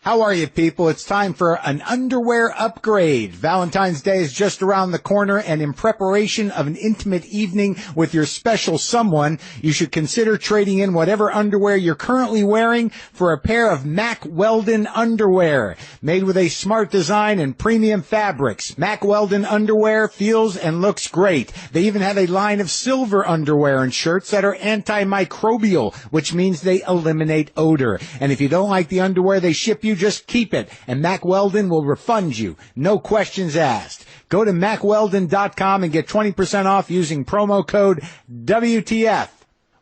How are you, people? It's time for an underwear upgrade. Valentine's Day is just around the corner, and in preparation of an intimate evening with your special someone, you should consider trading in whatever underwear you're currently wearing for a pair of Mack Weldon underwear. Made with a smart design and premium fabrics, Mack Weldon underwear feels and looks great. They even have a line of silver underwear and shirts that are antimicrobial, which means they eliminate odor. And if you don't like the underwear they ship you, just keep it, and Mack Weldon will refund you. No questions asked. Go to MackWeldon.com and get 20% off using promo code WTF.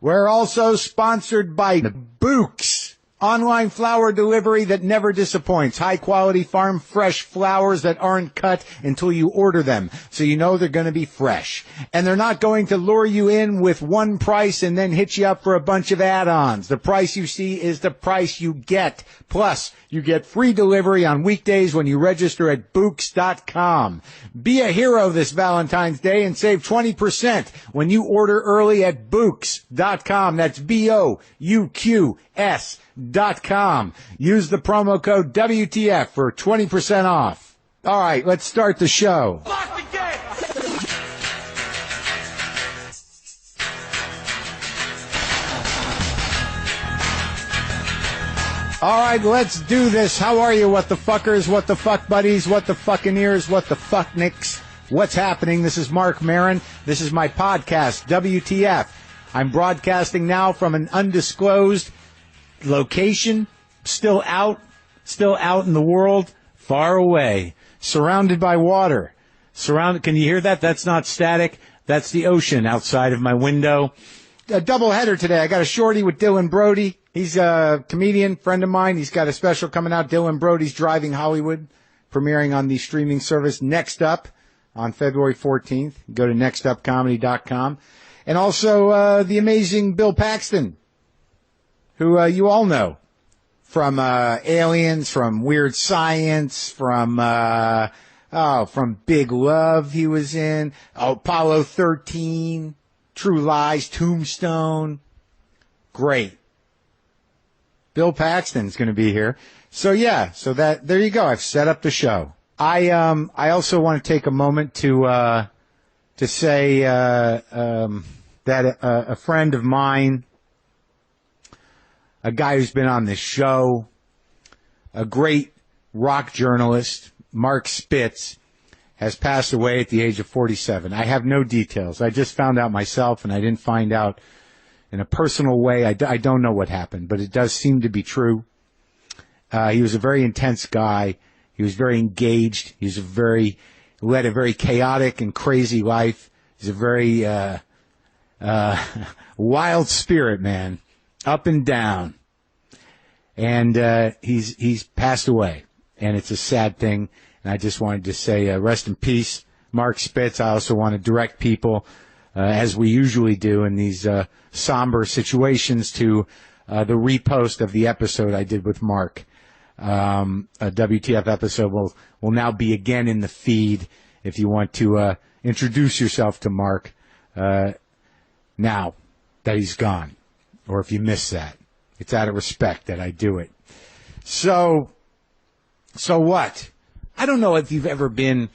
We're also sponsored by Books. Online flower delivery that never disappoints. High-quality farm fresh flowers that aren't cut until you order them, so you know they're going to be fresh. And they're not going to lure you in with one price and then hit you up for a bunch of add-ons. The price you see is the price you get. Plus, you get free delivery on weekdays when you register at Books.com. Be a hero this Valentine's Day and save 20% when you order early at Books.com. That's BOUQS.com. Use the promo code WTF for 20% off. All right, let's start the show. All right, let's do this. How are you, what the fuckers, what the fuck buddies, what the fucking ears, what the fuck nicks? What's happening? This is Marc Maron. This is my podcast, WTF. I'm broadcasting now from an undisclosed location, still out in the world, far away, surrounded by water. Can you hear that? That's not static. That's the ocean outside of my window. A double header today. I got a shorty with Dylan Brody. He's a comedian, friend of mine. He's got a special coming out. Dylan Brody's Driving Hollywood, premiering on the streaming service Next Up on February 14th. Go to nextupcomedy.com. And also the amazing Bill Paxton, who you all know from Aliens, from Weird Science, from Big Love he was in, Apollo 13, True Lies, Tombstone. Great. Bill Paxton's going to be here. So there you go. I've set up the show. I also want to take a moment to say that a friend of mine, a guy who's been on this show, a great rock journalist, Marc Spitz, has passed away at the age of 47. I have no details. I just found out myself, and I didn't find out in a personal way. I don't know what happened, but it does seem to be true. He was a very intense guy. He was very engaged. Led a very chaotic and crazy life. He's a very wild spirit, man, up and down. And he's passed away, and it's a sad thing. And I just wanted to say rest in peace, Marc Spitz. I also want to direct people, as we usually do in these somber situations, to the repost of the episode I did with Marc. A WTF episode will now be again in the feed if you want to introduce yourself to Marc now that he's gone, or if you miss that. It's out of respect that I do it. So what? I don't know if you've ever been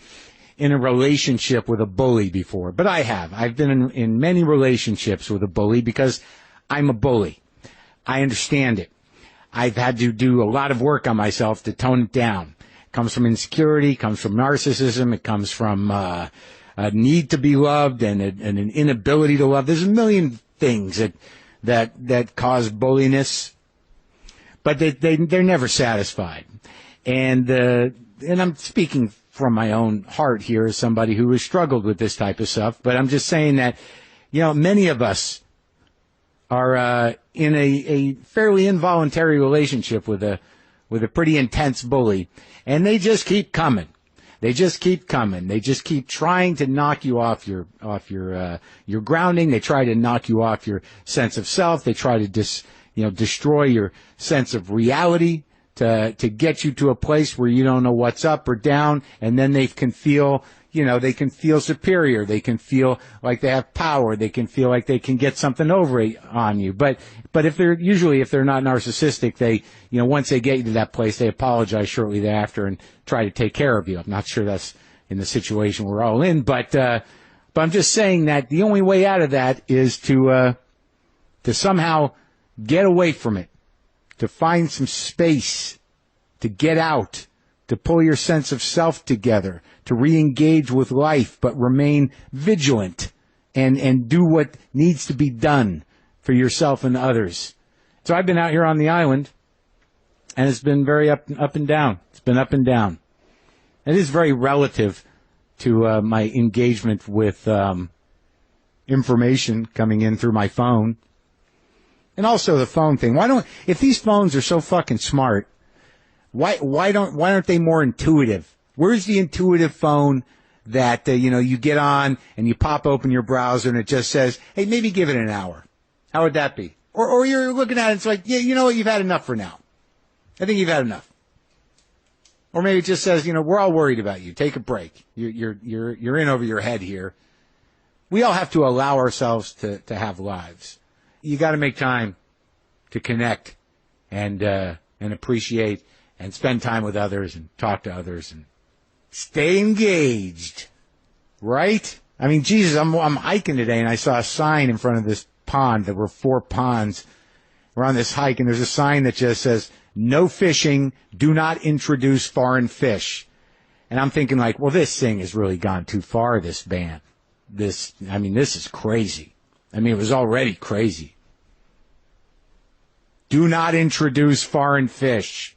in a relationship with a bully before, but I have. I've been in many relationships with a bully because I'm a bully. I understand it. I've had to do a lot of work on myself to tone it down. It comes from insecurity, it comes from narcissism, it comes from a need to be loved and an inability to love. There's a million things that cause bulliness, but they're never satisfied. And I'm speaking from my own heart here as somebody who has struggled with this type of stuff, but I'm just saying that, many of us are in a fairly involuntary relationship with a pretty intense bully, and they just keep coming. They just keep coming. They just keep trying to knock you off your grounding. They try to knock you off your sense of self. They try to destroy your sense of reality to get you to a place where you don't know what's up or down, and then they can feel, they can feel superior. They can feel like they have power. They can feel like they can get something over on you. But if they're not narcissistic, they, once they get you to that place, they apologize shortly thereafter and try to take care of you. I'm not sure that's in the situation we're all in, but I'm just saying that the only way out of that is to somehow get away from it, to find some space, to get out, to pull your sense of self together, to re-engage with life, but remain vigilant and do what needs to be done for yourself and others. So I've been out here on the island, and it's been very up and down. It's been up and down. It is very relative to my engagement with information coming in through my phone. And also the phone thing. If these phones are so fucking smart, why aren't they more intuitive? Where's the intuitive phone that, you get on and you pop open your browser and it just says, hey, maybe give it an hour. How would that be? Or you're looking at it and it's like, yeah, you know what? You've had enough for now. I think you've had enough. Or maybe it just says, we're all worried about you. Take a break. You're in over your head here. We all have to allow ourselves to have lives. You got to make time to connect and appreciate and spend time with others and talk to others and stay engaged, right? I mean, Jesus, I'm hiking today and I saw a sign in front of this pond. There were 4 ponds. We're on this hike and there's a sign that just says, no fishing, do not introduce foreign fish. And I'm thinking like, well, this thing has really gone too far, this ban. This is crazy. I mean, it was already crazy. Do not introduce foreign fish.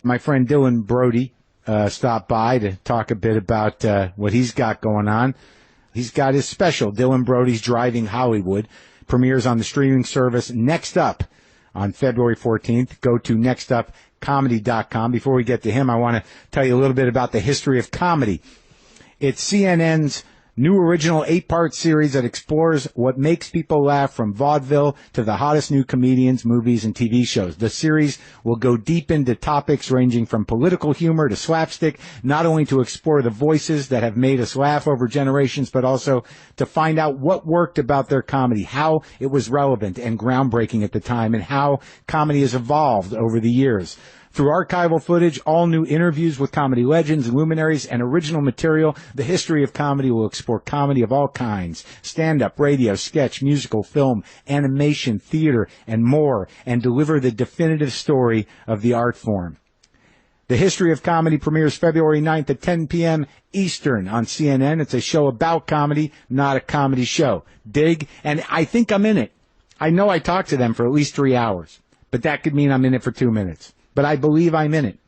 My friend Dylan Brody stopped by to talk a bit about what he's got going on. He's got his special, Dylan Brody's Driving Hollywood, premieres on the streaming service Next Up on February 14th. Go to nextupcomedy.com. Before we get to him, I want to tell you a little bit about the history of comedy. It's CNN's new original 8-part series that explores what makes people laugh from vaudeville to the hottest new comedians, movies, and TV shows. The series will go deep into topics ranging from political humor to slapstick, not only to explore the voices that have made us laugh over generations, but also to find out what worked about their comedy, how it was relevant and groundbreaking at the time, and how comedy has evolved over the years. Through archival footage, all new interviews with comedy legends and luminaries, and original material, the history of comedy will explore comedy of all kinds, stand-up, radio, sketch, musical, film, animation, theater, and more, and deliver the definitive story of the art form. The History of Comedy premieres February 9th at 10 p.m. Eastern on CNN. It's a show about comedy, not a comedy show. Dig? And I think I'm in it. I know I talked to them for at least 3 hours, but that could mean I'm in it for 2 minutes. But I believe I'm in it.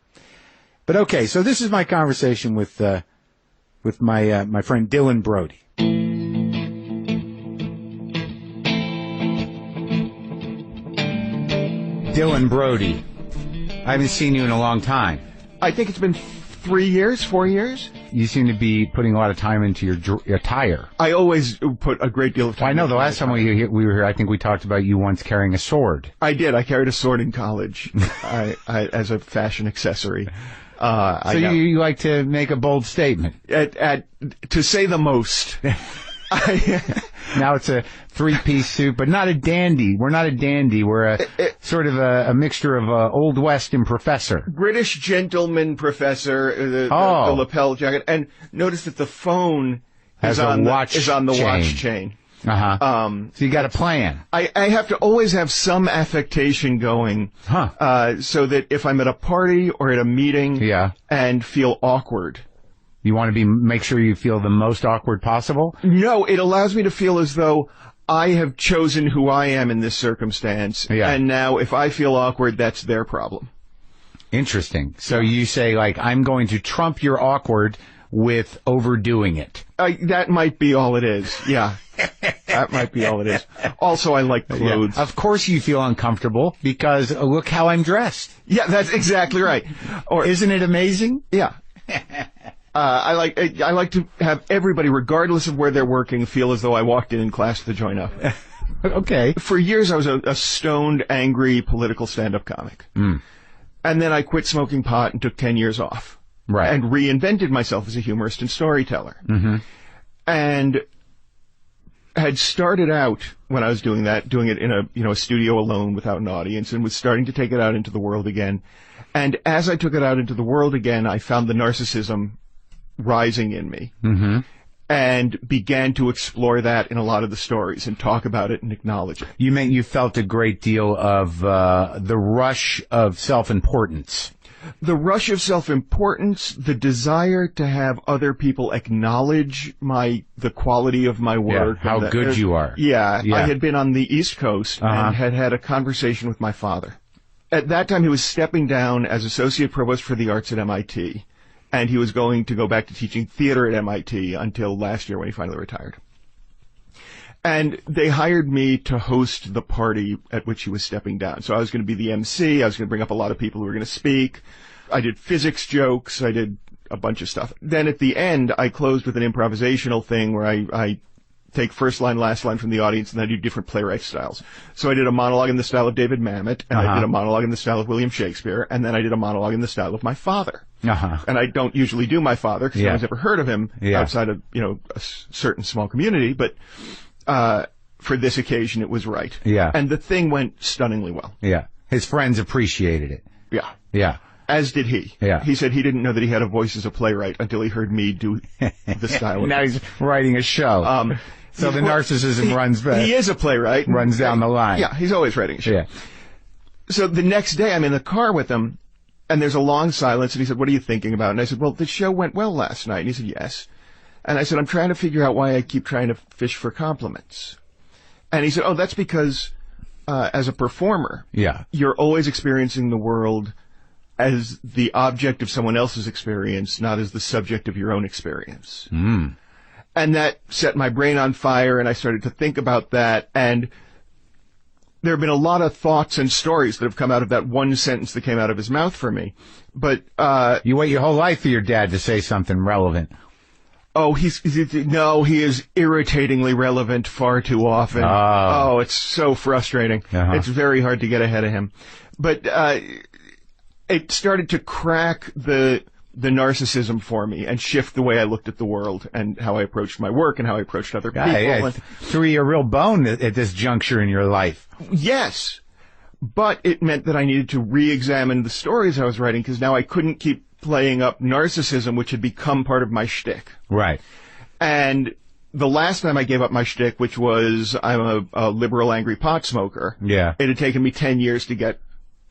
But okay, so this is my conversation with my friend Dylan Brody. Dylan Brody, I haven't seen you in a long time. I think it's been 3 years, 4 years. You seem to be putting a lot of time into your attire. I always put a great deal of time. I know the last time we were here, I think we talked about you once carrying a sword. I did. I carried a sword in college I as a fashion accessory. So you like to make a bold statement. To say the most. Now it's a 3-piece suit, but not a dandy. We're not a dandy. We're sort of a mixture of Old West and professor. British gentleman professor, the lapel jacket. And notice that the phone is on the watch chain. Uh-huh. So you got a plan. I have to always have some affectation going. So that if I'm at a party or at a meeting and feel awkward. You want to make sure you feel the most awkward possible? No, it allows me to feel as though I have chosen who I am in this circumstance. Yeah. And now if I feel awkward, that's their problem. Interesting. So you say, like, I'm going to trump your awkward with overdoing it. That might be all it is. Yeah. That might be all it is. Also, I like clothes. Yeah. Of course you feel uncomfortable because look how I'm dressed. Yeah, that's exactly right. Or isn't it amazing? Yeah. I like to have everybody, regardless of where they're working, feel as though I walked in class to join up. Okay. For years, I was a stoned, angry, political stand-up comic. And then I quit smoking pot and took 10 years off. Right. And reinvented myself as a humorist and storyteller. Mm-hmm. And had started out, when I was doing that, doing it in a studio alone without an audience, and was starting to take it out into the world again. And as I took it out into the world again, I found the narcissism rising in me. Mm-hmm. And began to explore that in a lot of the stories and talk about it and acknowledge it. You meant you felt a great deal of the rush of self-importance. The rush of self-importance, the desire to have other people acknowledge the quality of my work. Yeah, how good you are. Yeah, I had been on the East Coast and had a conversation with my father. At that time, he was stepping down as Associate Provost for the Arts at MIT, and he was going to go back to teaching theater at MIT until last year when he finally retired. And they hired me to host the party at which he was stepping down. So I was going to be the MC. I was going to bring up a lot of people who were going to speak. I did physics jokes. I did a bunch of stuff. Then at the end, I closed with an improvisational thing where I take first line, last line from the audience, and then I do different playwright styles. So I did a monologue in the style of David Mamet, and I did a monologue in the style of William Shakespeare, and then I did a monologue in the style of my father. And I don't usually do my father because no one's ever heard of him outside of, a certain small community, but for this occasion, it was right. Yeah. And the thing went stunningly well. Yeah. His friends appreciated it. Yeah. Yeah. As did he. Yeah. He said he didn't know that he had a voice as a playwright until he heard me do the style. Now he's writing a show. So the narcissism runs back. He is a playwright. Runs down the line. Yeah, he's always writing a show. Yeah. So the next day, I'm in the car with him, and there's a long silence, and he said, "What are you thinking about?" And I said, "Well, the show went well last night." And he said, "Yes." And I said, "I'm trying to figure out why I keep trying to fish for compliments." And he said, "Oh, that's because as a performer, you're always experiencing the world as the object of someone else's experience, not as the subject of your own experience." Mm. And that set my brain on fire, and I started to think about that. And there have been a lot of thoughts and stories that have come out of that one sentence that came out of his mouth for me. But you wait your whole life for your dad to say something relevant. Oh, he is irritatingly relevant far too often. Oh, it's so frustrating. It's very hard to get ahead of him. But it started to crack the narcissism for me and shift the way I looked at the world and how I approached my work and how I approached other people. Yeah, threw you a real bone at this juncture in your life. Yes, but it meant that I needed to re-examine the stories I was writing because now I couldn't keep playing up narcissism, which had become part of my shtick. Right. And the last time I gave up my shtick, which was I'm a liberal angry pot smoker, it had taken me 10 years to get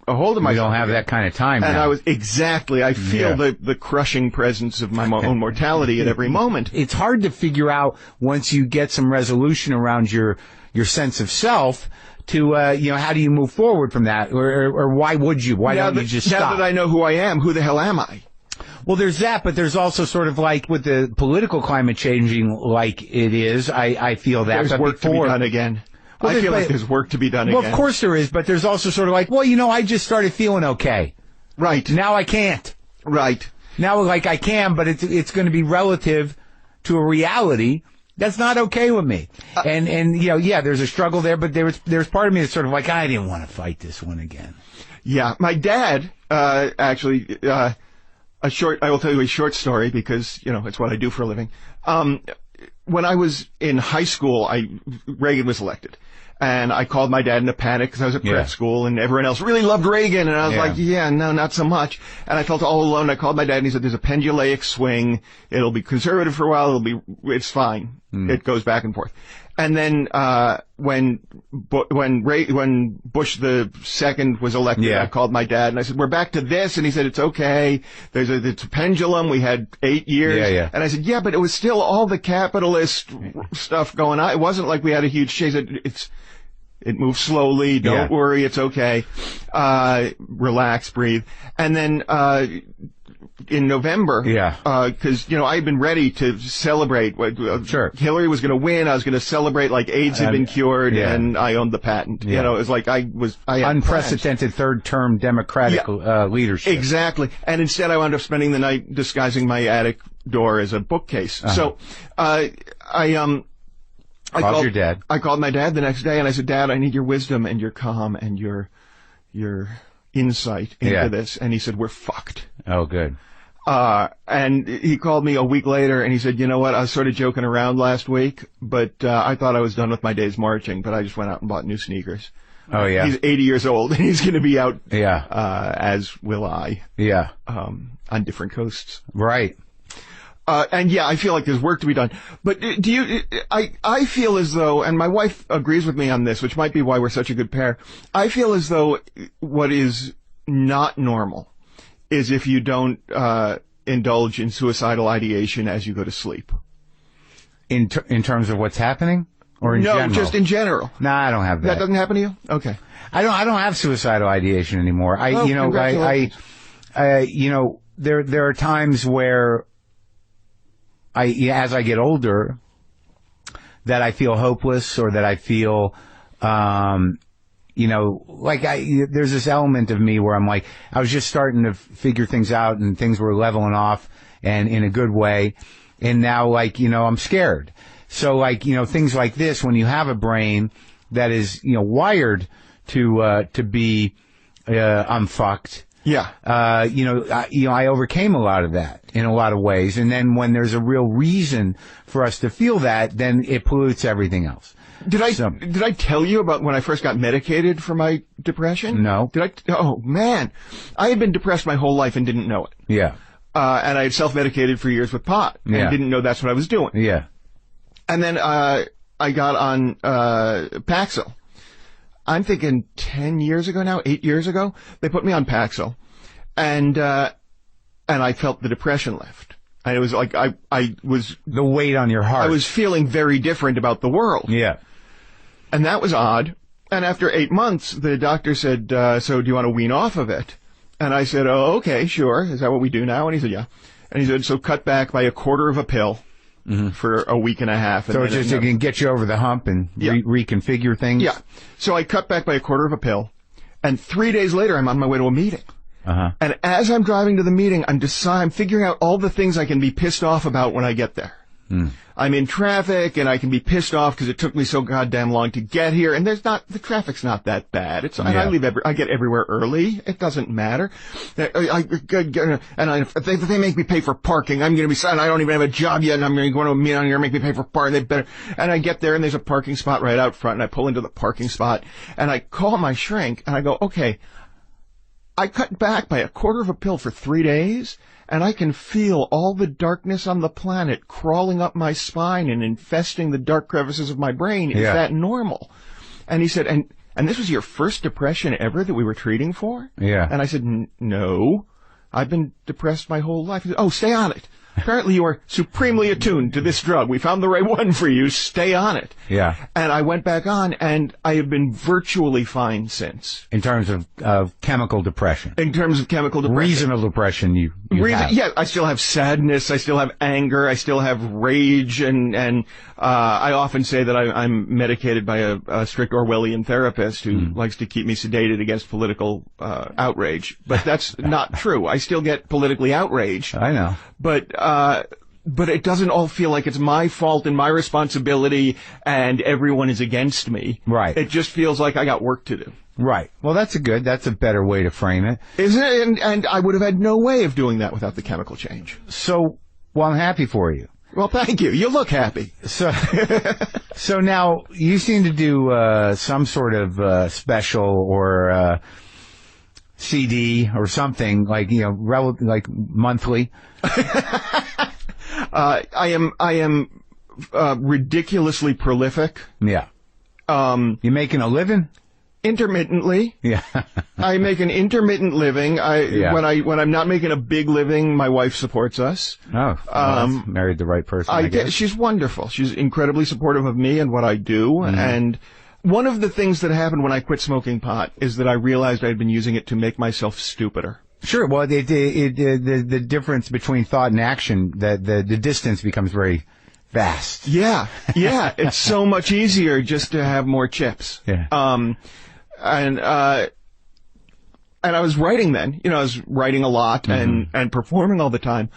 a hold of myself. You don't have that kind of time and now. I feel the crushing presence of my own mortality at every moment. It's hard to figure out once you get some resolution around your sense of self to, how do you move forward from that? Or why would you? Why don't you just stop? Now that I know who I am, who the hell am I? Well, there's that, but there's also sort of like with the political climate changing like it is, I feel that. There's work to be done again. Well, I feel like there's work to be done again. Well, of course there is, but there's also sort of like, I just started feeling okay. Right. Now I can't. Right. Now, I can, but it's going to be relative to a reality that's not okay with me. And there's a struggle there, but there's part of me that's sort of like, I didn't want to fight this one again. Yeah. My dad, actually, I will tell you a short story because, it's what I do for a living. When I was in high school, Reagan was elected. And I called my dad in a panic because I was at prep school and everyone else really loved Reagan. And I was like, no, not so much. And I felt all alone. I called my dad and he said, there's a pendulaic swing. It'll be conservative for a while. It's fine. It goes back and forth. And then, when Bush the second was elected, I called my dad and I said, we're back to this. And he said, it's okay. It's a pendulum. We had 8 years. And I said, but it was still all the capitalist stuff going on. It wasn't like we had a huge change. It moves slowly. Don't worry. It's okay. Relax, breathe. And then, in November, because I had been ready to celebrate. Sure, Hillary was going to win. I was going to celebrate like AIDS had been cured, and I owned the patent. It was like I had unprecedented third-term Democratic leadership. Exactly, and instead I wound up spending the night disguising my attic door as a bookcase. So I called your dad. I called my dad the next day, and I said, "Dad, I need your wisdom and your calm and your insight into this." And he said, "We're fucked." Oh, good. And he called me a week later and he said, you know what, I was sort of joking around last week, but I thought I was done with my days marching, but I just went out and bought new sneakers. Oh, yeah. He's 80 years old and he's going to be out, yeah, as will I. Yeah. On different coasts. Right. And yeah, I feel like there's work to be done. But I feel as though, and my wife agrees with me on this, which might be why we're such a good pair. I feel as though what is not normal is if you don't indulge in suicidal ideation as you go to sleep. In terms of what's happening, or in general? No, just in general. No, I don't have that. That doesn't happen to you? Okay. I don't have suicidal ideation anymore. There are times where as I get older, that I feel hopeless, or that I feel, there's this element of me where I'm like, I was just starting to figure things out and things were leveling off and in a good way. And now, I'm scared. So, things like this, when you have a brain that is, wired to be, I'm fucked. Yeah. I overcame a lot of that in a lot of ways. And then when there's a real reason for us to feel that, then it pollutes everything else. Did I tell you about when I first got medicated for my depression? No. Oh, man. I had been depressed my whole life and didn't know it. Yeah. And I had self-medicated for years with pot and didn't know that's what I was doing. Yeah. And then I got on Paxton. I'm thinking 10 years ago now, 8 years ago, they put me on Paxton, and I felt the depression lift. And it was like I was... The weight on your heart. I was feeling very different about the world. Yeah. And that was odd. And after 8 months, the doctor said, so do you want to wean off of it? And I said, oh, okay, sure. Is that what we do now? And he said, yeah. And he said, so cut back by 1/4 of a pill. Mm-hmm. For a week and a half. So it can get you over the hump and reconfigure things? Yeah. So I cut back by 1/4 of a pill, and 3 days later I'm on my way to a meeting. Uh-huh. And as I'm driving to the meeting, I'm figuring out all the things I can be pissed off about when I get there. Mm. I'm in traffic, and I can be pissed off because it took me so goddamn long to get here, and the traffic's not that bad. And I get everywhere early. It doesn't matter. If they make me pay for parking, I'm going to be sad. I don't even have a job yet, and I'm going to go to a meeting, and you're going to make me pay for parking. They better. And I get there, and there's a parking spot right out front, and I pull into the parking spot, and I call my shrink, and I go, okay, I cut back by 1/4 of a pill for 3 days, and I can feel all the darkness on the planet crawling up my spine and infesting the dark crevices of my brain. Is that normal? And he said, and this was your first depression ever that we were treating for? Yeah. And I said, no, I've been depressed my whole life. He said, oh, stay on it. Apparently you are supremely attuned to this drug. We found the right one for you. Stay on it. Yeah. And I went back on, and I have been virtually fine since. In terms of chemical depression. In terms of chemical depression. Reasonable depression you have. Yeah, I still have sadness. I still have anger. I still have rage. And I often say that I'm medicated by a strict Orwellian therapist who likes to keep me sedated against political outrage. But that's not true. I still get politically outraged. I know. But it doesn't all feel like it's my fault and my responsibility and everyone is against me. Right. It just feels like I got work to do. Right. Well, that's a better way to frame it. Isn't it? And I would have had no way of doing that without the chemical change. So, well, I'm happy for you. Well, thank you. You look happy. So now you seem to do some sort of special or CD or something like like monthly. I am ridiculously prolific. Yeah. You making a living? Intermittently. Yeah. I make an intermittent living. When I'm not making a big living, my wife supports us. Oh, well, married the right person. I guess. She's wonderful. She's incredibly supportive of me and what I do. Mm-hmm. And one of the things that happened when I quit smoking pot is that I realized I'd been using it to make myself stupider. Sure. Well, the difference between thought and action, the distance becomes very vast. Yeah. Yeah. It's so much easier just to have more chips. Yeah. And I was writing then, I was writing a lot and performing all the time,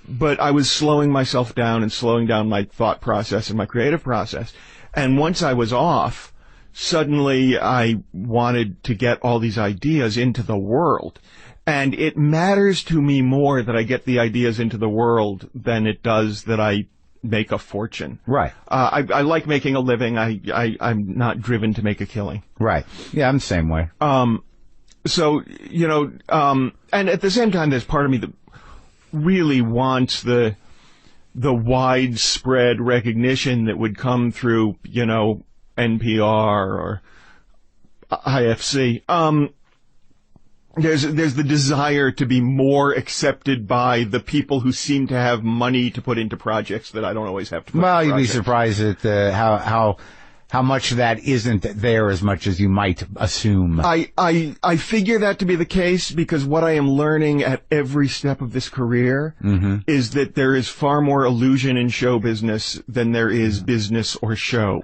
but I was slowing myself down and slowing down my thought process and my creative process. And once I was off, suddenly I wanted to get all these ideas into the world. And it matters to me more that I get the ideas into the world than it does that I make a fortune. Right. I like making a living. I'm not driven to make a killing. Right. Yeah, I'm the same way. So, and at the same time, there's part of me that really wants the widespread recognition that would come through, NPR or IFC. There's the desire to be more accepted by the people who seem to have money to put into projects that I don't always have to put Well, into you'd be projects. surprised at how much of that isn't there as much as you might assume. I figure that to be the case because what I am learning at every step of this career is that there is far more illusion in show business than there is business or show.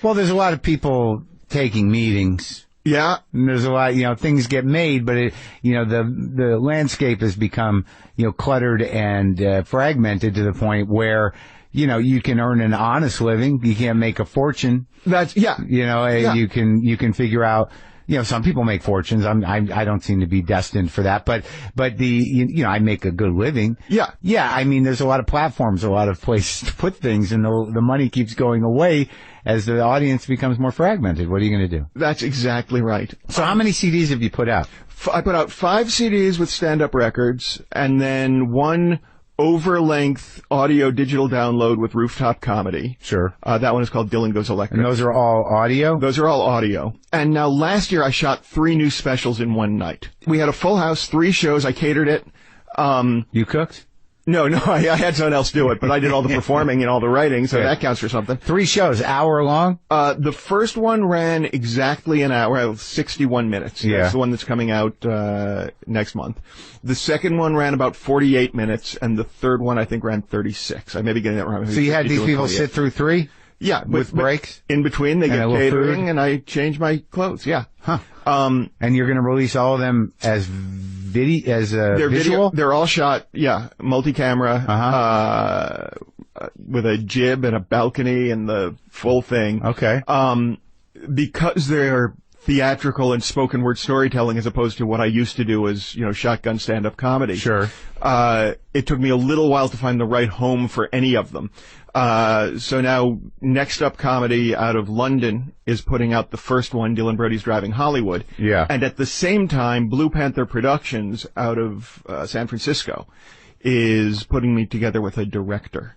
Well, there's a lot of people taking meetings. Yeah. And there's a lot, things get made, but the landscape has become, cluttered and fragmented to the point where, you can earn an honest living. You can't make a fortune. That's, yeah. You can figure out, some people make fortunes. I don't seem to be destined for that, but I make a good living. Yeah. Yeah. I mean, there's a lot of platforms, a lot of places to put things, and the money keeps going away as the audience becomes more fragmented. What are you going to do? That's exactly right. So how many CDs have you put out? I put out 5 CDs with stand-up records, and then 1 over-length audio digital download with rooftop comedy. Sure. That one is called Dylan Goes Electric. And those are all audio? Those are all audio. And now last year I shot 3 new specials in one night. We had a full house, 3 shows. I catered it. You cooked? No, I had someone else do it, but I did all the performing and all the writing, so that counts for something. 3 shows, hour long? The first one ran exactly an hour, 61 minutes. Yeah. That's the one that's coming out next month. The second one ran about 48 minutes, and the third one I think ran 36. I may be getting that wrong. So you had these people sit through 3? Yeah. With breaks? In between, they get catering, food? and I change my clothes, yeah. Huh. And you're going to release all of them as visual? They're all shot, multi-camera, with a jib and a balcony and the full thing. Okay. Because they're theatrical and spoken word storytelling as opposed to what I used to do as, shotgun stand-up comedy. Sure. It took me a little while to find the right home for any of them. So now Next Up Comedy out of London is putting out the first one, Dylan Brody's Driving Hollywood. Yeah. And at the same time, Blue Panther Productions out of San Francisco is putting me together with a director.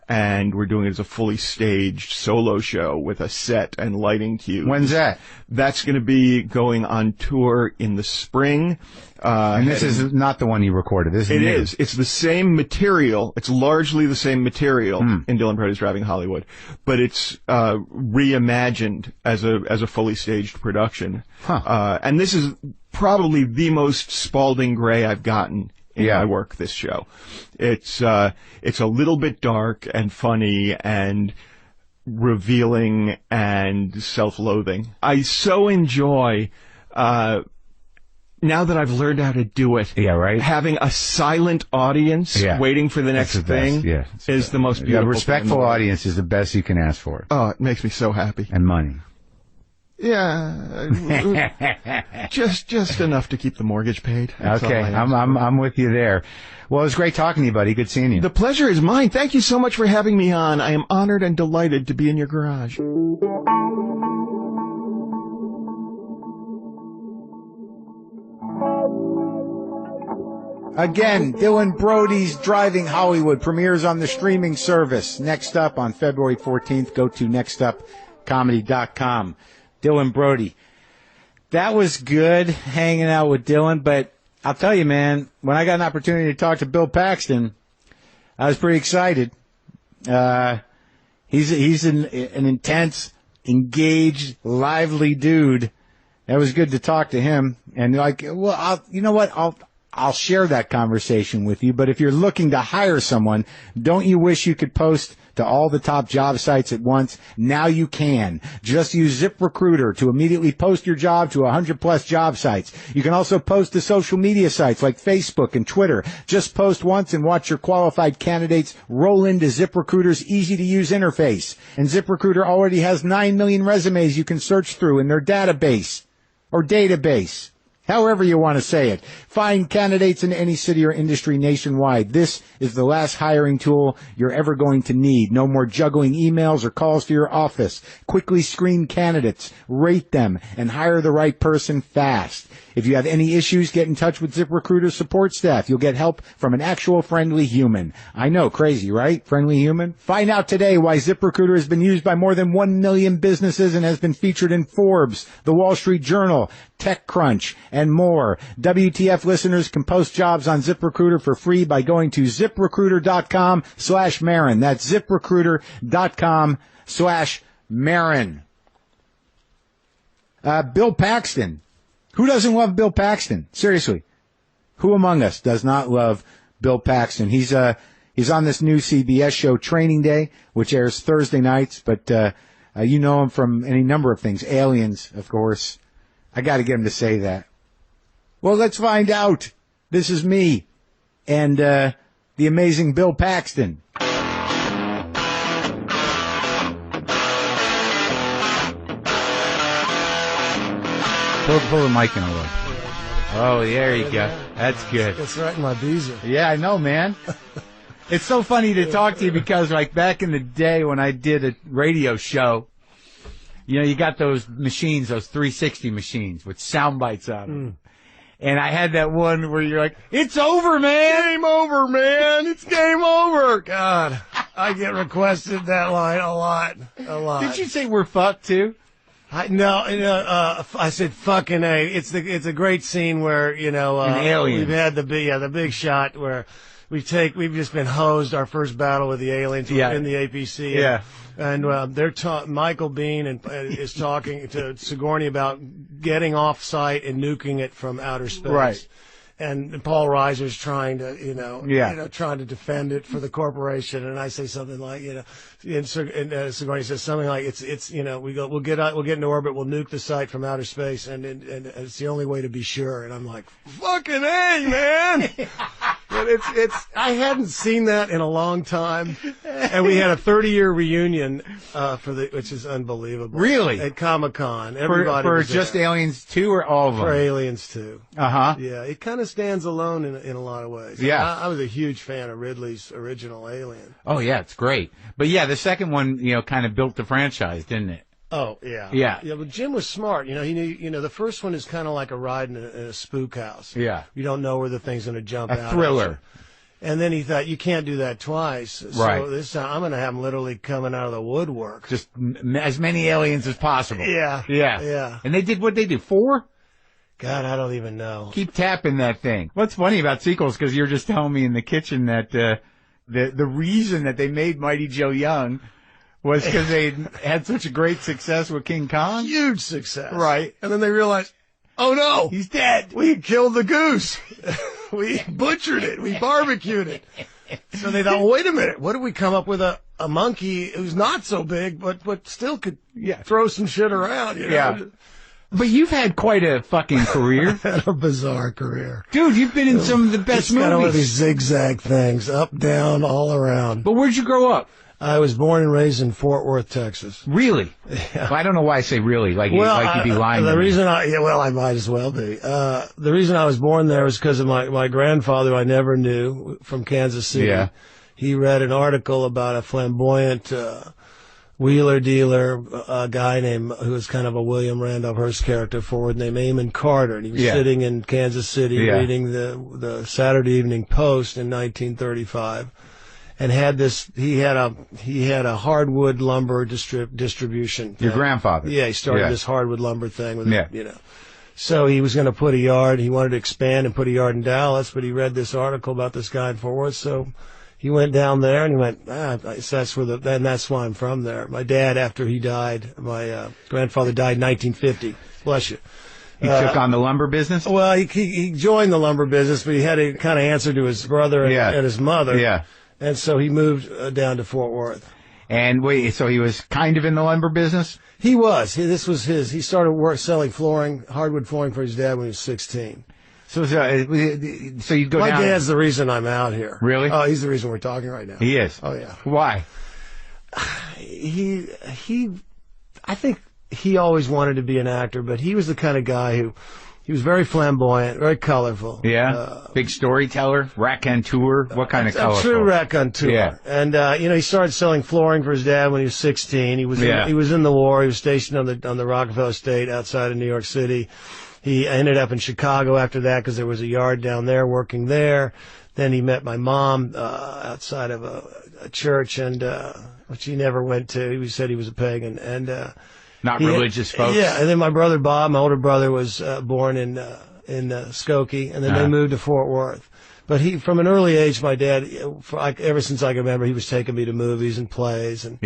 And we're doing it as a fully staged solo show with a set and lighting cues. When's that? That's going to be going on tour in the spring. And this is not the one you recorded. This is It new. is. It's the same material. It's largely the same material in Dylan Brody's Driving Hollywood, but it's reimagined as a fully staged production. Huh. And this is probably the most Spalding Gray I've gotten in my work. This show, it's a little bit dark and funny and revealing and self-loathing. I so enjoy. Now that I've learned how to do it, having a silent audience waiting for the next thing is the most beautiful. A respectful audience is the best you can ask for. Oh, it makes me so happy. And money. Yeah, just enough to keep the mortgage paid. That's okay, I'm with you there. Well, it was great talking to you, buddy. Good seeing you. The pleasure is mine. Thank you so much for having me on. I am honored and delighted to be in your garage. Again, Dylan Brody's Driving Hollywood premieres on the streaming service. Next up on February 14th, go to nextupcomedy.com. Dylan Brody. That was good, hanging out with Dylan, but I'll tell you, man, when I got an opportunity to talk to Bill Paxton, I was pretty excited. He's an intense, engaged, lively dude. That was good to talk to him. And I'll share that conversation with you, but if you're looking to hire someone, don't you wish you could post to all the top job sites at once? Now you can. Just use ZipRecruiter to immediately post your job to 100+ job sites. You can also post to social media sites like Facebook and Twitter. Just post once and watch your qualified candidates roll into ZipRecruiter's easy-to-use interface. And ZipRecruiter already has 9 million resumes you can search through in their database. However you want to say it. Find candidates in any city or industry nationwide. This is the last hiring tool you're ever going to need. No more juggling emails or calls to your office. Quickly screen candidates, rate them, and hire the right person fast. If you have any issues, get in touch with ZipRecruiter's support staff. You'll get help from an actual friendly human. I know, crazy, right? Friendly human? Find out today why ZipRecruiter has been used by more than 1 million businesses and has been featured in Forbes, The Wall Street Journal, TechCrunch, and more. WTF listeners can post jobs on ZipRecruiter for free by going to ZipRecruiter.com/Maron. That's ZipRecruiter.com/Maron. Bill Paxton. Who doesn't love Bill Paxton? Seriously. Who among us does not love Bill Paxton? He's on this new CBS show, Training Day, which airs Thursday nights, but you know him from any number of things. Aliens, of course. I got to get him to say that. Well, let's find out. This is me and the amazing Bill Paxton. Pull the mic in a little. Oh, there you go. That's good. It's right in my beezer. Yeah, I know, man. It's so funny to talk to you because, like, back in the day when I did a radio show, you know, you got those machines, those 360 machines with sound bites on them. And I had that one where you're like, it's over, man. Game over, man. It's game over. God, I get requested that line a lot. Did you say we're fucked, too? I said fucking A. It's a great scene where, you know, we've had the big shot where we've just been hosed our first battle with the aliens in the APC. Yeah. And Michael Biehn is talking to Sigourney about getting off site and nuking it from outer space. Right. And Paul Reiser's trying to, trying to defend it for the corporation. And I say something like, and Sigourney says something like, it's, we'll get into orbit, we'll nuke the site from outer space, and it's the only way to be sure. And I'm like, fucking A, man. And I hadn't seen that in a long time. And we had a 30-year reunion, which is unbelievable. Really? At Comic-Con. Everybody for was just there. Aliens 2 or all of them? For Aliens 2. Uh-huh. Yeah, it kind of stands alone in a lot of ways. Yeah. I was a huge fan of Ridley's original Alien. Oh, yeah, it's great. But, yeah, the second one, kind of built the franchise, didn't it? Oh, yeah. Yeah. Yeah, but Jim was smart. He knew, the first one is kind of like a ride in a spook house. Yeah. You don't know where the thing's going to jump out. A thriller. And then he thought, you can't do that twice. Right. So this time, I'm going to have them literally coming out of the woodwork. Just as many aliens as possible. Yeah. Yeah. Yeah. And they did what they do, 4? God, I don't even know. Keep tapping that thing. What's funny about sequels, because you're just telling me in the kitchen that the reason that they made Mighty Joe Young was because they had such a great success with King Kong. Huge success. Right. And then they realized, oh no, he's dead. We killed the goose. We butchered it. We barbecued it. So they thought, well, wait a minute. What if we come up with a monkey who's not so big, but still could throw some shit around? Yeah. But you've had quite a fucking career. I've had a bizarre career. Dude, you've been in some of the best movies. Kind of one of these zigzag things, up, down, all around. But where'd you grow up? I was born and raised in Fort Worth, Texas. Really? Yeah. Well, I don't know why I say really, like you'd be lying. The reason I might as well be. The reason I was born there was because of my grandfather, who I never knew, from Kansas City. Yeah. He read an article about a flamboyant wheeler dealer, a guy who was kind of a William Randolph Hearst character forward, named Eamon Carter. And he was sitting in Kansas City reading the Saturday Evening Post in 1935. And he had a hardwood lumber distribution thing. Your grandfather? Yeah, he started this hardwood lumber thing with So he was going to put a yard. He wanted to expand and put a yard in Dallas, but he read this article about this guy in Fort Worth. So he went down there and he went, that's why I'm from there. My dad, after he died, my grandfather died in 1950. Bless you. He took on the lumber business? Well, he joined the lumber business, but he had to kind of answer to his brother and his mother. Yeah. And so he moved down to Fort Worth. And wait, so he was kind of in the lumber business? He was. This was his. He started selling hardwood flooring for his dad when he was 16. So you'd go down. My dad's the reason I'm out here. Really? Oh, he's the reason we're talking right now. He is? Oh, yeah. Why? I think he always wanted to be an actor, but he was the kind of guy who, He was very flamboyant, very colorful. Yeah. Big storyteller, raconteur. What kind of colorful? A true raconteur. Yeah. And he started selling flooring for his dad when he was 16. He was in the war. He was stationed on the Rockefeller Estate outside of New York City. He ended up in Chicago after that because there was a yard down there, working there. Then he met my mom outside of a church, and which he never went to. He said he was a pagan, and not religious folks. Yeah, and then my brother Bob, my older brother, was born in Skokie, and then they moved to Fort Worth. But from an early age, my dad, ever since I can remember, he was taking me to movies and plays, and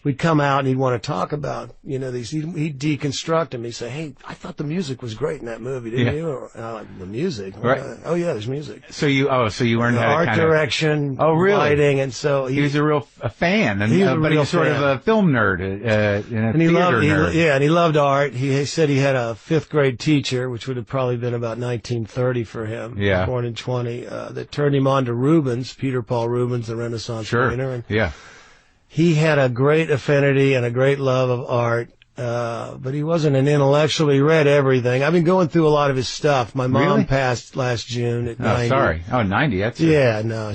we'd come out and he'd want to talk about, these. He'd deconstruct him. He'd say, "Hey, I thought the music was great in that movie, didn't you?" And I'm like, "The music? Right. Oh yeah, there's music." So you learned how to art direction, really? And so he was a fan, and but he was sort of a film nerd, and he loved nerd. And he loved art. He said he had a 5th grade teacher, which would have probably been about 1930 for him. He was born in 20. That turned him on to Rubens, Peter Paul Rubens, the Renaissance painter. And he had a great affinity and a great love of art, but he wasn't an intellectual. He read everything. I've been going through a lot of his stuff. My mom passed last June at 90. Sorry. Oh, 90. That's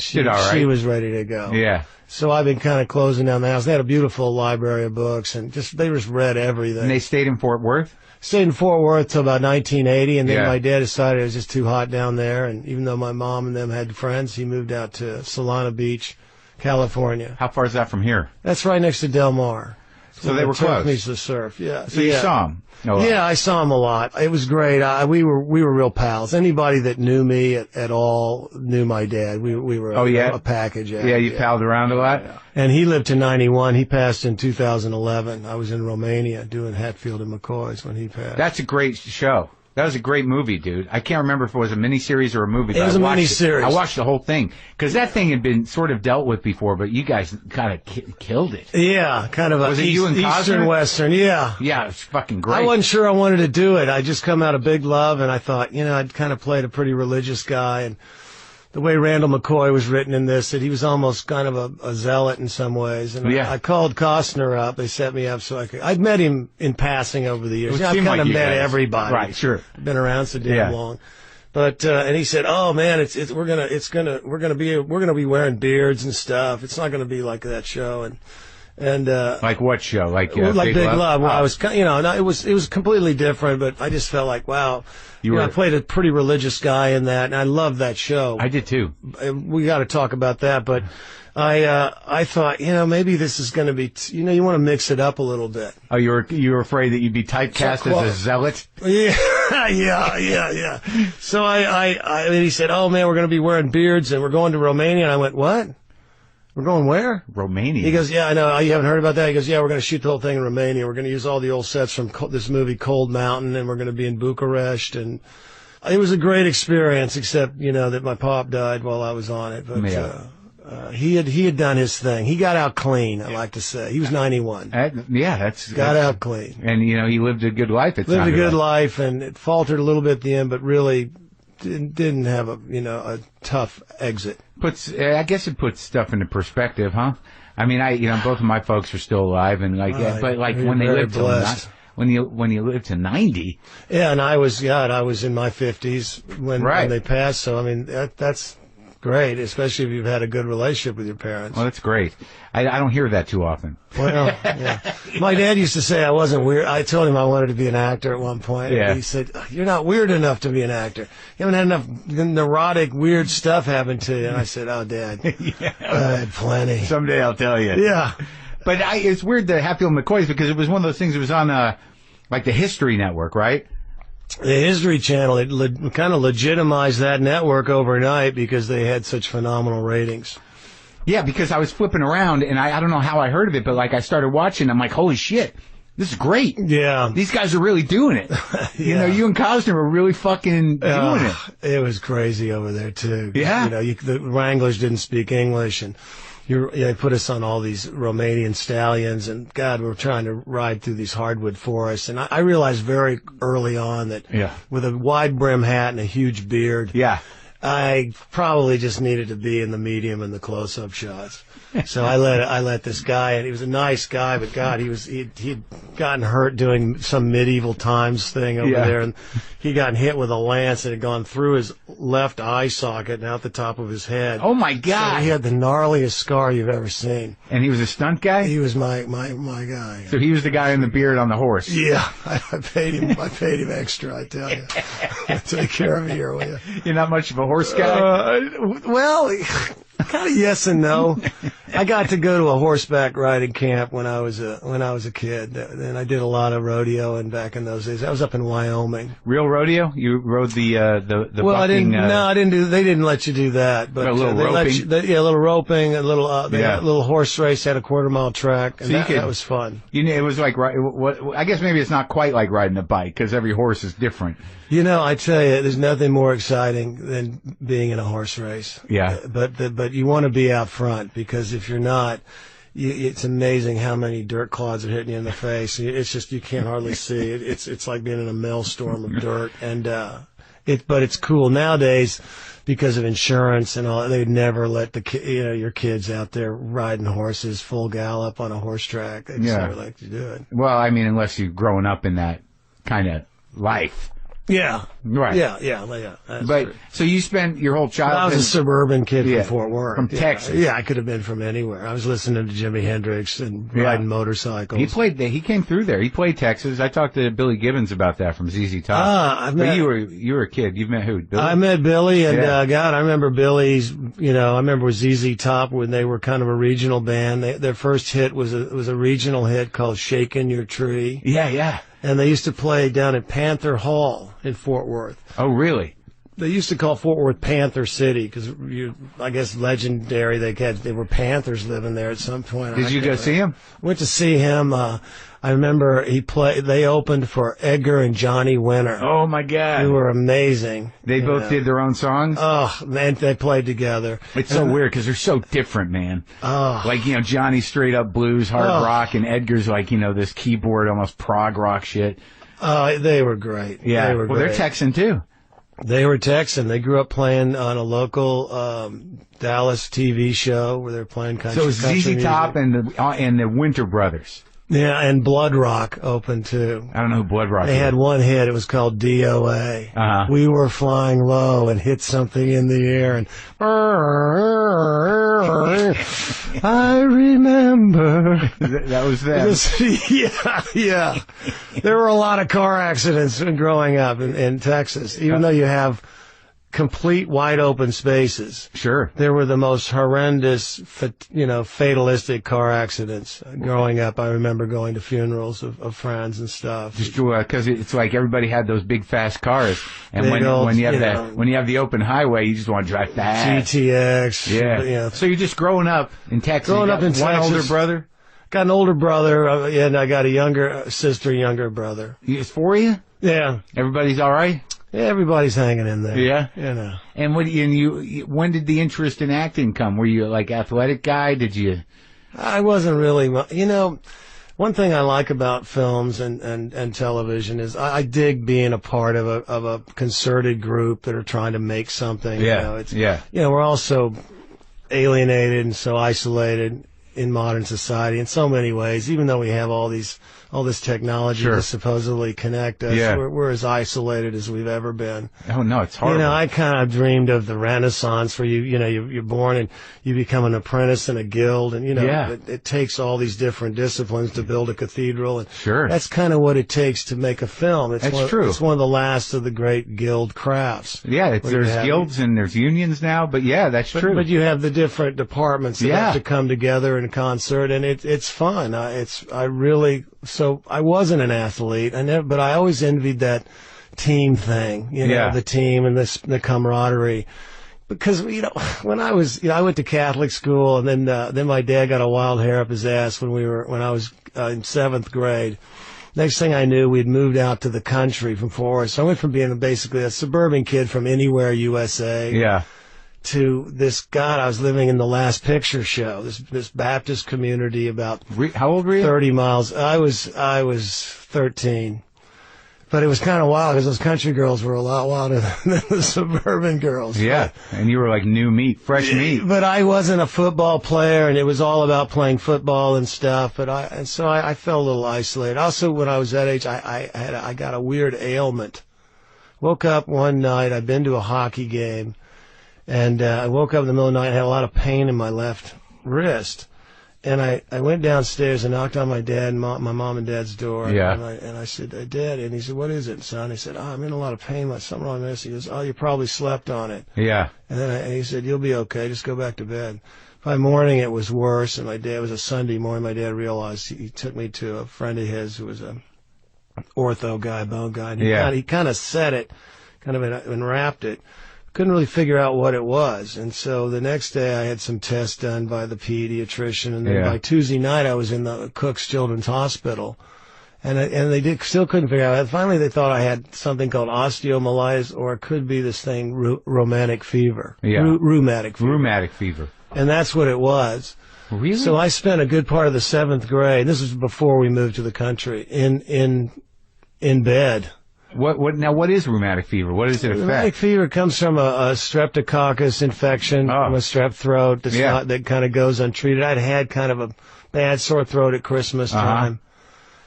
she was ready to go. Yeah. So I've been kind of closing down the house. They had a beautiful library of books, and they just read everything. And they stayed in Fort Worth? Stayed in Fort Worth till about 1980, and then my dad decided it was just too hot down there, and even though my mom and them had friends, he moved out to Solana Beach, California. How far is that from here? That's right next to Del Mar. So they were close. Me to surf, So you saw him? Yeah, I saw him a lot. It was great. We were real pals. Anybody that knew me at all knew my dad. We were a package. Yeah, you palled around a lot? Yeah. And he lived to 91. He passed in 2011. I was in Romania doing Hatfield and McCoy's when he passed. That's a great show. That was a great movie, dude. I can't remember if it was a miniseries or a movie. It was a miniseries. I watched the whole thing because that thing had been sort of dealt with before, but you guys kind of killed it. Yeah, kind of was it you and Eastern Western. Yeah, yeah, it's fucking great. I wasn't sure I wanted to do it. I just come out of Big Love, and I thought, I'd kind of played a pretty religious guy, and the way Randall McCoy was written in this, that he was almost kind of a zealot in some ways. And I called Costner up. They set me up so I'd met him in passing over the years. I've kind of met everybody. Right, sure. I've been around so damn long. But and he said, "Oh man, we're gonna be wearing beards and stuff. It's not gonna be like that show." And like what show? Like Big Love. Well, I was, it was completely different, but I just felt like, wow, I played a pretty religious guy in that, and I loved that show. I did too. We got to talk about that, but I thought, maybe this is going to be, you want to mix it up a little bit. Oh, you were afraid that you'd be typecast as a zealot? Yeah. So and he said, "Oh man, we're going to be wearing beards, and we're going to Romania." And I went, "What? We're going where?" Romania. He goes, "Yeah, I know. You haven't heard about that?" He goes, "Yeah, we're going to shoot the whole thing in Romania. We're going to use all the old sets from this movie Cold Mountain, and we're going to be in Bucharest." And it was a great experience, except, that my pop died while I was on it. But he had done his thing. He got out clean, I like to say. He was 91. Got out clean. And, he lived a good life. Lived a good life, and it faltered a little bit at the end, but really didn't have a tough exit. I guess it puts stuff into perspective, huh? I mean, both of my folks are still alive, and but when they lived when you lived to 90. Yeah, and I was in my 50s when they passed. So I mean, that's great, especially if you've had a good relationship with your parents. Well, that's great. I don't hear that too often. Well, yeah. My dad used to say I wasn't weird. I told him I wanted to be an actor at one point. Yeah. And he said, "You're not weird enough to be an actor. You haven't had enough neurotic, weird stuff happen to you." And I said, "Oh, Dad, I had plenty. Someday I'll tell you." Yeah. But it's weird that Hatfield McCoy's, because it was one of those things that was on like the History Network, right? The History Channel, it kind of legitimized that network overnight because they had such phenomenal ratings. Yeah, because I was flipping around, and I don't know how I heard of it, but I started watching, I'm like, holy shit, this is great. Yeah. These guys are really doing it. You and Costner were really fucking doing it. It was crazy over there, too. Yeah. The Wranglers didn't speak English, and they put us on all these Romanian stallions, and God, we're trying to ride through these hardwood forests. And I realized very early on that with a wide brim hat and a huge beard, I probably just needed to be in the medium and the close-up shots. So I let this guy, and he was a nice guy, but God, he'd gotten hurt doing some medieval times thing over there, and he got hit with a lance and had gone through his left eye socket and out the top of his head. Oh my God! So he had the gnarliest scar you've ever seen. And he was a stunt guy? He was my guy. So he was the guy in the beard on the horse. Yeah, I paid him extra, I tell you. Take care of me here, will you? You're not much of a horse guy? Well, kind of yes and no. I got to go to a horseback riding camp when I was a kid, and I did a lot of rodeo. And back in those days, I was up in Wyoming. Real rodeo? You rode the well, bucking, I didn't. No, I didn't do. They didn't let you do that. But a little they roping. let you, a little roping, a little. They had a little horse race, had a 1/4-mile track, and that was fun. It was like I guess maybe it's not quite like riding a bike because every horse is different. I tell you, there's nothing more exciting than being in a horse race. Yeah. But you want to be out front, because if you're not, it's amazing how many dirt clods are hitting you in the face. It's just, you can't hardly see it. It's like being in a maelstrom of dirt. And, but it's cool nowadays because of insurance and all. They'd never let your kids out there riding horses full gallop on a horse track. They just never like to do it. Well, I mean, unless you've grown up in that kind of life. Yeah. Right. Yeah. But true. So you spent your whole childhood. I was a suburban kid from Fort Worth, from Texas. Yeah, I could have been from anywhere. I was listening to Jimi Hendrix and riding motorcycles. He came through there. He played Texas. I talked to Billy Gibbons about that from ZZ Top. But you were a kid. You've met who? Billy? I met Billy, and God, I remember Billy's. I remember with ZZ Top when they were kind of a regional band. Their first hit was a regional hit called "Shakin' Your Tree." Yeah. And they used to play down at Panther Hall in Fort Worth. Oh, really? They used to call Fort Worth Panther City because, I guess, legendary. They were Panthers living there at some point. Did you go see him? Went to see him. I remember they opened for Edgar and Johnny Winter. Oh my God. They were amazing. They both did their own songs? Oh, man, they played together. It's so weird because they're so different, man. Oh. Like, Johnny's straight up blues, hard rock, and Edgar's like, this keyboard, almost prog rock shit. Oh, they were great. Yeah. They were great. They're Texan too. They were Texan. They grew up playing on a local Dallas TV show where they were playing country. So it was ZZ Top and the Winter Brothers. Yeah, and Blood Rock opened too. I don't know who Blood Rock is. They had one hit. It was called DOA. Uh-huh. We were flying low and hit something in the air, and I remember. That was them. Yeah. There were a lot of car accidents growing up in Texas, even though you have complete wide open spaces. Sure. There were the most horrendous, fatalistic car accidents growing up. I remember going to funerals of friends and stuff. Just because it's like everybody had those big fast cars, and when you have the open highway, you just want to drive fast. GTX. Yeah. So you're just growing up in Texas. Growing up in Texas. One older brother. Got an older brother, and I got a younger sister, younger brother. It's for you. Yeah. Everybody's all right. Yeah, everybody's hanging in there. Yeah. And when did the interest in acting come? Were you like athletic guy? Did you? I wasn't really. One thing I like about films and television is I dig being a part of a concerted group that are trying to make something. Yeah. We're all so alienated and so isolated in modern society in so many ways. Even though we have all this technology to supposedly connect us, we're as isolated as we've ever been. Oh no, it's horrible. I kind of dreamed of the Renaissance where you're born and you become an apprentice in a guild, and it takes all these different disciplines to build a cathedral, and that's kind of what it takes to make a film. That's true. It's one of the last of the great guild crafts. Yeah, there's guilds and there's unions now, but that's true. But you have the different departments that have to come together in concert, and it's fun. So I wasn't an athlete, but I always envied that team thing, the team and the camaraderie. Because when I went to Catholic school, and then my dad got a wild hair up his ass when I was in 7th grade. Next thing I knew, we'd moved out to the country from Fort Worth. So I went from being basically a suburban kid from anywhere USA. Yeah. To this, I was living in the Last Picture Show, this Baptist community about how old were you? 30 miles. I was 13. But it was kind of wild because those country girls were a lot wilder than the suburban girls. Yeah, and you were like new meat, fresh meat. But I wasn't a football player, and it was all about playing football and stuff. But so I felt a little isolated. Also, when I was that age, I got a weird ailment. Woke up one night. I'd been to a hockey game, and I woke up in the middle of the night and had a lot of pain in my left wrist. And I went downstairs and knocked on my mom and dad's door. Yeah. And I said, Dad, and he said, what is it, son? He said, I'm in a lot of pain. There's something wrong with this. He goes, oh, you probably slept on it. Yeah. And then he said, you'll be okay. Just go back to bed. By morning, it was worse. And it was a Sunday morning. My dad realized he took me to a friend of his who was a ortho guy, bone guy. And he kind of said it, kind of enwrapped it. Couldn't really figure out what it was. And so the next day I had some tests done by the pediatrician, and then by Tuesday night I was in the Cook's Children's Hospital, and still couldn't figure out. Finally they thought I had something called osteomyelitis, or it could be this thing, rheumatic fever. Rheumatic fever. Rheumatic fever. And that's what it was. Really? So I spent a good part of the 7th grade, this was before we moved to the country, in bed. What is rheumatic fever? What does it affect? Rheumatic fever comes from a streptococcus infection, from a strep throat that kind of goes untreated. I'd had kind of a bad sore throat at Christmas time.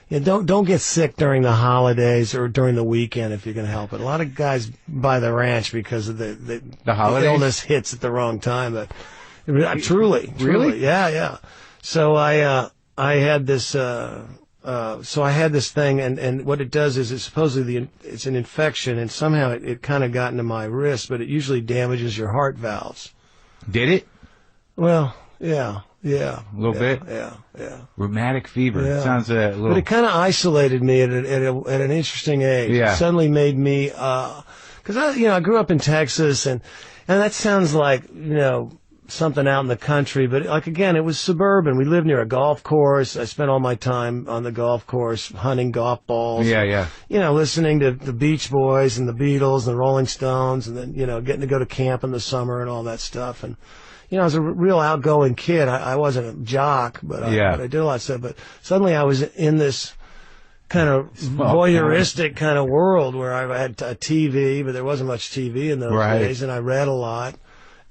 Yeah, don't get sick during the holidays or during the weekend if you can help it. A lot of guys buy the ranch because of the holidays? The illness hits at the wrong time. But truly, yeah. So I had this. So I had this thing, and what it does is it's supposedly it's an infection, and somehow it kind of got into my wrist, but it usually damages your heart valves. Did it? Well, yeah. A little bit? Yeah. Rheumatic fever. Yeah. It sounds a little... But it kind of isolated me at an interesting age. Yeah. It suddenly made me, because I grew up in Texas, and that sounds like, something out in the country, but again, it was suburban. We lived near a golf course. I spent all my time on the golf course hunting golf balls. Yeah. Listening to the Beach Boys and the Beatles and the Rolling Stones, and then, getting to go to camp in the summer and all that stuff. And, I was a real outgoing kid. I wasn't a jock, but I did a lot of stuff. But suddenly I was in this kind of voyeuristic kind of world where I had a TV, but there wasn't much TV in those days, and I read a lot.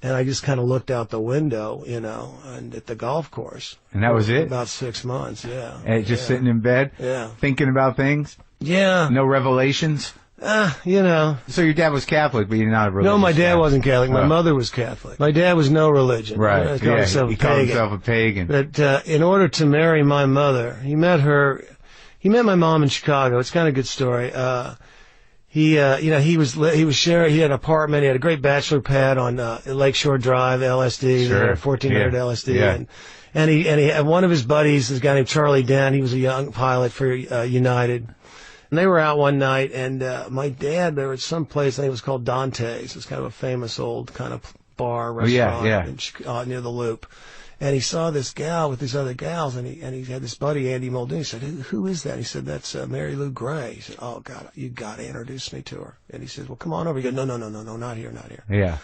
And I just kind of looked out the window, and at the golf course. And that was it? About 6 months, yeah. And just sitting in bed? Yeah. Thinking about things? Yeah. No revelations? So your dad was Catholic, but you're not a religious. No, my dad wasn't Catholic. My mother was Catholic. My dad was no religion. Right. He called himself a pagan. But in order to marry my mother, he met my mom in Chicago. It's kind of a good story. He had an apartment. He had a great bachelor pad on Lakeshore Drive, LSD, 1400 LSD, yeah. and he had one of his buddies, this guy named Charlie Dent. He was a young pilot for United, and they were out one night. And my dad, there was some place, I think it was called Dante's. It's kind of a famous old kind of bar restaurant in Chicago, near the Loop. And he saw this gal with these other gals, and he had this buddy, Andy Muldoon. He said, who is that? He said, that's Mary Lou Gray. He said, oh, God, you got to introduce me to her. And he said, well, come on over. He goes, no, not here. Yeah.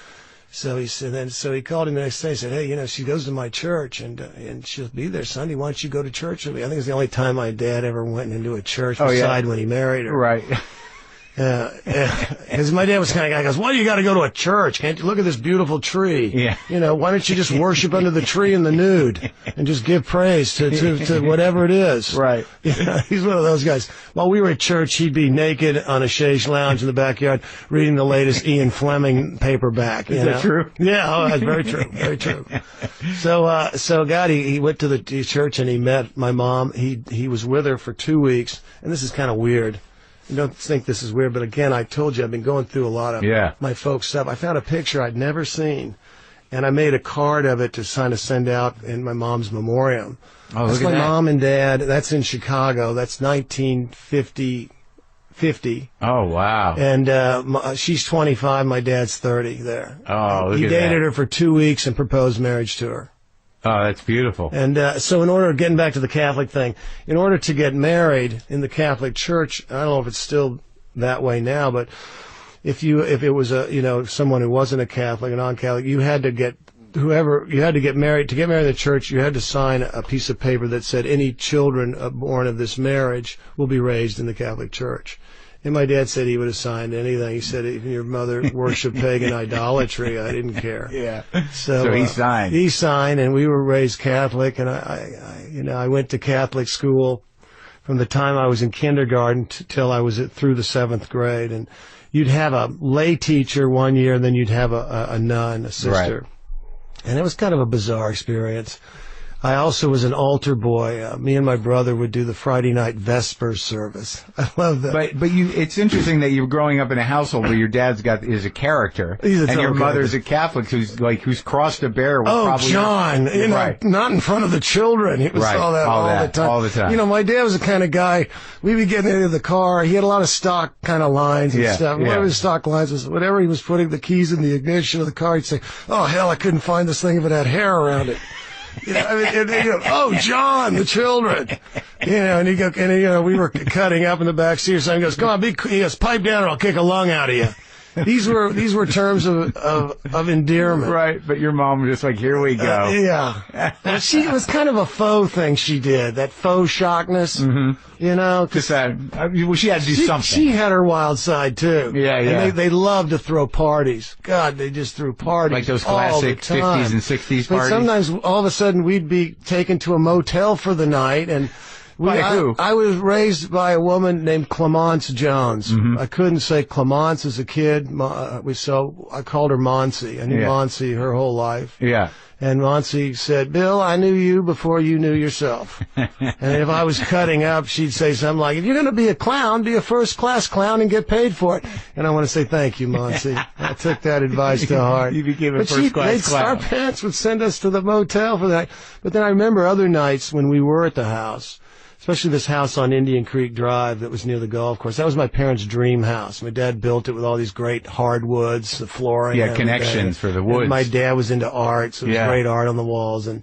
So he said, so he called him the next day. He said, hey, she goes to my church, and she'll be there Sunday. Why don't you go to church with me? I think it's the only time my dad ever went into a church besides when he married her. Right. Because my dad was kind of guy goes, why do you got to go to a church? Can't you look at this beautiful tree? Yeah. Why don't you just worship under the tree in the nude and just give praise to whatever it is? Right. He's one of those guys. While we were at church, he'd be naked on a chaise lounge in the backyard reading the latest Ian Fleming paperback. Is that true? Yeah, that's very true. Very true. So God, he went to the church and he met my mom. He was with her for 2 weeks, and this is kind of weird. You don't think this is weird, but again, I told you I've been going through a lot of my folks' stuff. I found a picture I'd never seen, and I made a card of it to kind of send out in my mom's memoriam. Oh, that's look at my that. mom and dad. That's in Chicago. That's 1950. Oh, wow. And she's 25. My dad's 30 there. Oh, look at that. He dated her for 2 weeks and proposed marriage to her. Oh, that's beautiful. And so getting back to the Catholic thing, in order to get married in the Catholic Church, I don't know if it's still that way now, but if it was someone who wasn't a Catholic, a non-Catholic, you had to get married. To get married in the church, you had to sign a piece of paper that said any children born of this marriage will be raised in the Catholic Church. And my dad said he would have signed anything. He said, if your mother worshiped pagan idolatry, I didn't care. Yeah. So he signed. He signed, and we were raised Catholic, and I went to Catholic school from the time I was in kindergarten till I was through the 7th grade. And you'd have a lay teacher one year, and then you'd have a nun, a sister. Right. And it was kind of a bizarre experience. I also was an altar boy. Me and my brother would do the Friday night Vespers service. I love that. But it's interesting that you're growing up in a household where your dad's is a character, and your mother's a Catholic who's crossed a bear. With probably John, right. Not in front of the children. He was all that all the time. My dad was the kind of guy. We'd be getting into the car. He had a lot of stock kind of lines and stuff. One of his stock lines was whatever he was putting the keys in the ignition of the car. He'd say, "Oh hell, I couldn't find this thing if it had hair around it." Oh, John, the children, and he go, and we were cutting up in the back seat, so he goes, "Come on, he goes, pipe down, or I'll kick a lung out of you." These were terms of endearment, right? But your mom was just like, "Here we go." Well, she was kind of a faux thing. She did that faux shockness, Just that. She had to do something. She had her wild side too. Yeah. And they loved to throw parties. God, they just threw parties like those classic 50s and 60s parties. But sometimes all of a sudden we'd be taken to a motel for the night and. I was raised by a woman named Clemence Jones. I couldn't say Clemence as a kid, so I called her Monsi. I knew Monsi her whole life. Yeah. And Monsi said, "Bill, I knew you before you knew yourself." And if I was cutting up, she'd say something like, "If you're going to be a clown, be a first-class clown and get paid for it." And I want to say thank you, Monsi. I took that advice to heart. You became a first-class clown. Our parents would send us to the motel for that. But then I remember other nights when we were at the house, especially this house on Indian Creek Drive that was near the golf course. That was my parents' dream house. My dad built it with all these great hardwoods, the flooring. Yeah, connections for the woods. And my dad was into art, so there was great art on the walls. And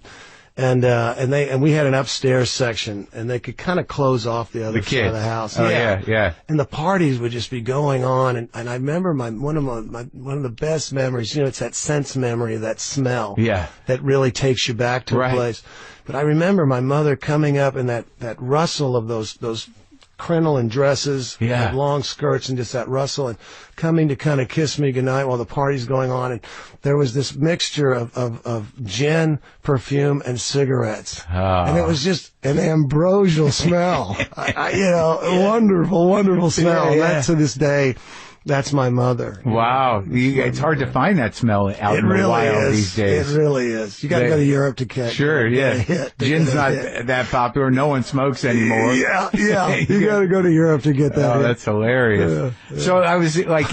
we had an upstairs section, and they could kind of close off the other side of the house. Oh, yeah. And the parties would just be going on. And I remember one of the best memories, it's that sense memory, that smell. Yeah. That really takes you back to a place. But I remember my mother coming up in that rustle of those crinoline dresses, with long skirts, and just that rustle, and coming to kind of kiss me goodnight while the party's going on. And there was this mixture of gin, perfume, and cigarettes. Oh. And it was just an ambrosial smell. Wonderful, wonderful smell. And that, to this day, that's my mother. Wow. It's hard to find that smell out in the wild these days. It really is. You got to go to Europe to catch it. Sure, yeah. Gin's not that popular. No one smokes anymore. Yeah. You got to go to Europe to get that. Oh, that's hilarious. Yeah. So I was like,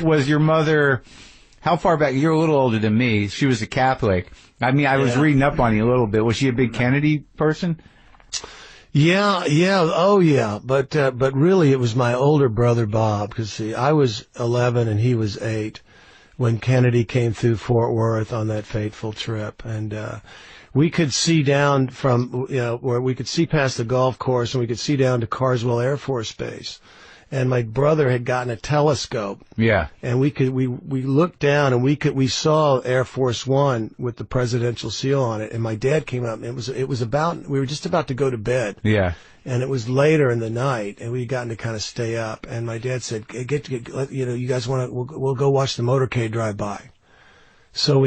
was your mother, how far back? You're a little older than me. She was a Catholic. I mean, I was reading up on you a little bit. Was she a big Kennedy person? Yeah, but really it was my older brother Bob, because see, I was 11 and he was 8 when Kennedy came through Fort Worth on that fateful trip, and we could see down from where we could see past the golf course, and we could see down to Carswell Air Force Base. And my brother had gotten a telescope. Yeah. And we looked down and we saw Air Force One with the presidential seal on it. And my dad came up, and we were just about to go to bed. Yeah. And it was later in the night, and we'd gotten to kind of stay up. And my dad said, you guys we'll go watch the motorcade drive by. So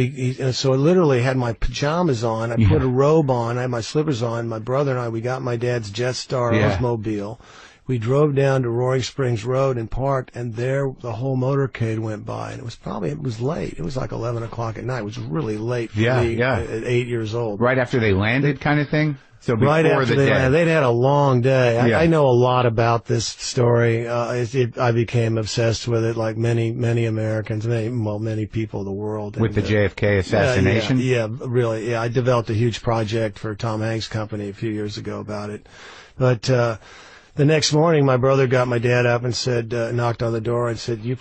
so I literally had my pajamas on. I put a robe on. I had my slippers on. My brother and I, we got my dad's Jetstar Oldsmobile. We drove down to Roaring Springs Road and parked, and there the whole motorcade went by. And it was late. It was like 11 o'clock at night. It was really late for me at 8 years old. Right after they landed kind of thing? So before right after they landed. They'd had a long day. I know a lot about this story. I became obsessed with it like many Americans, many people of the world. With the JFK assassination? Yeah, really. Yeah, I developed a huge project for Tom Hanks' company a few years ago about it. But the next morning, my brother got my dad up and said, knocked on the door and said, you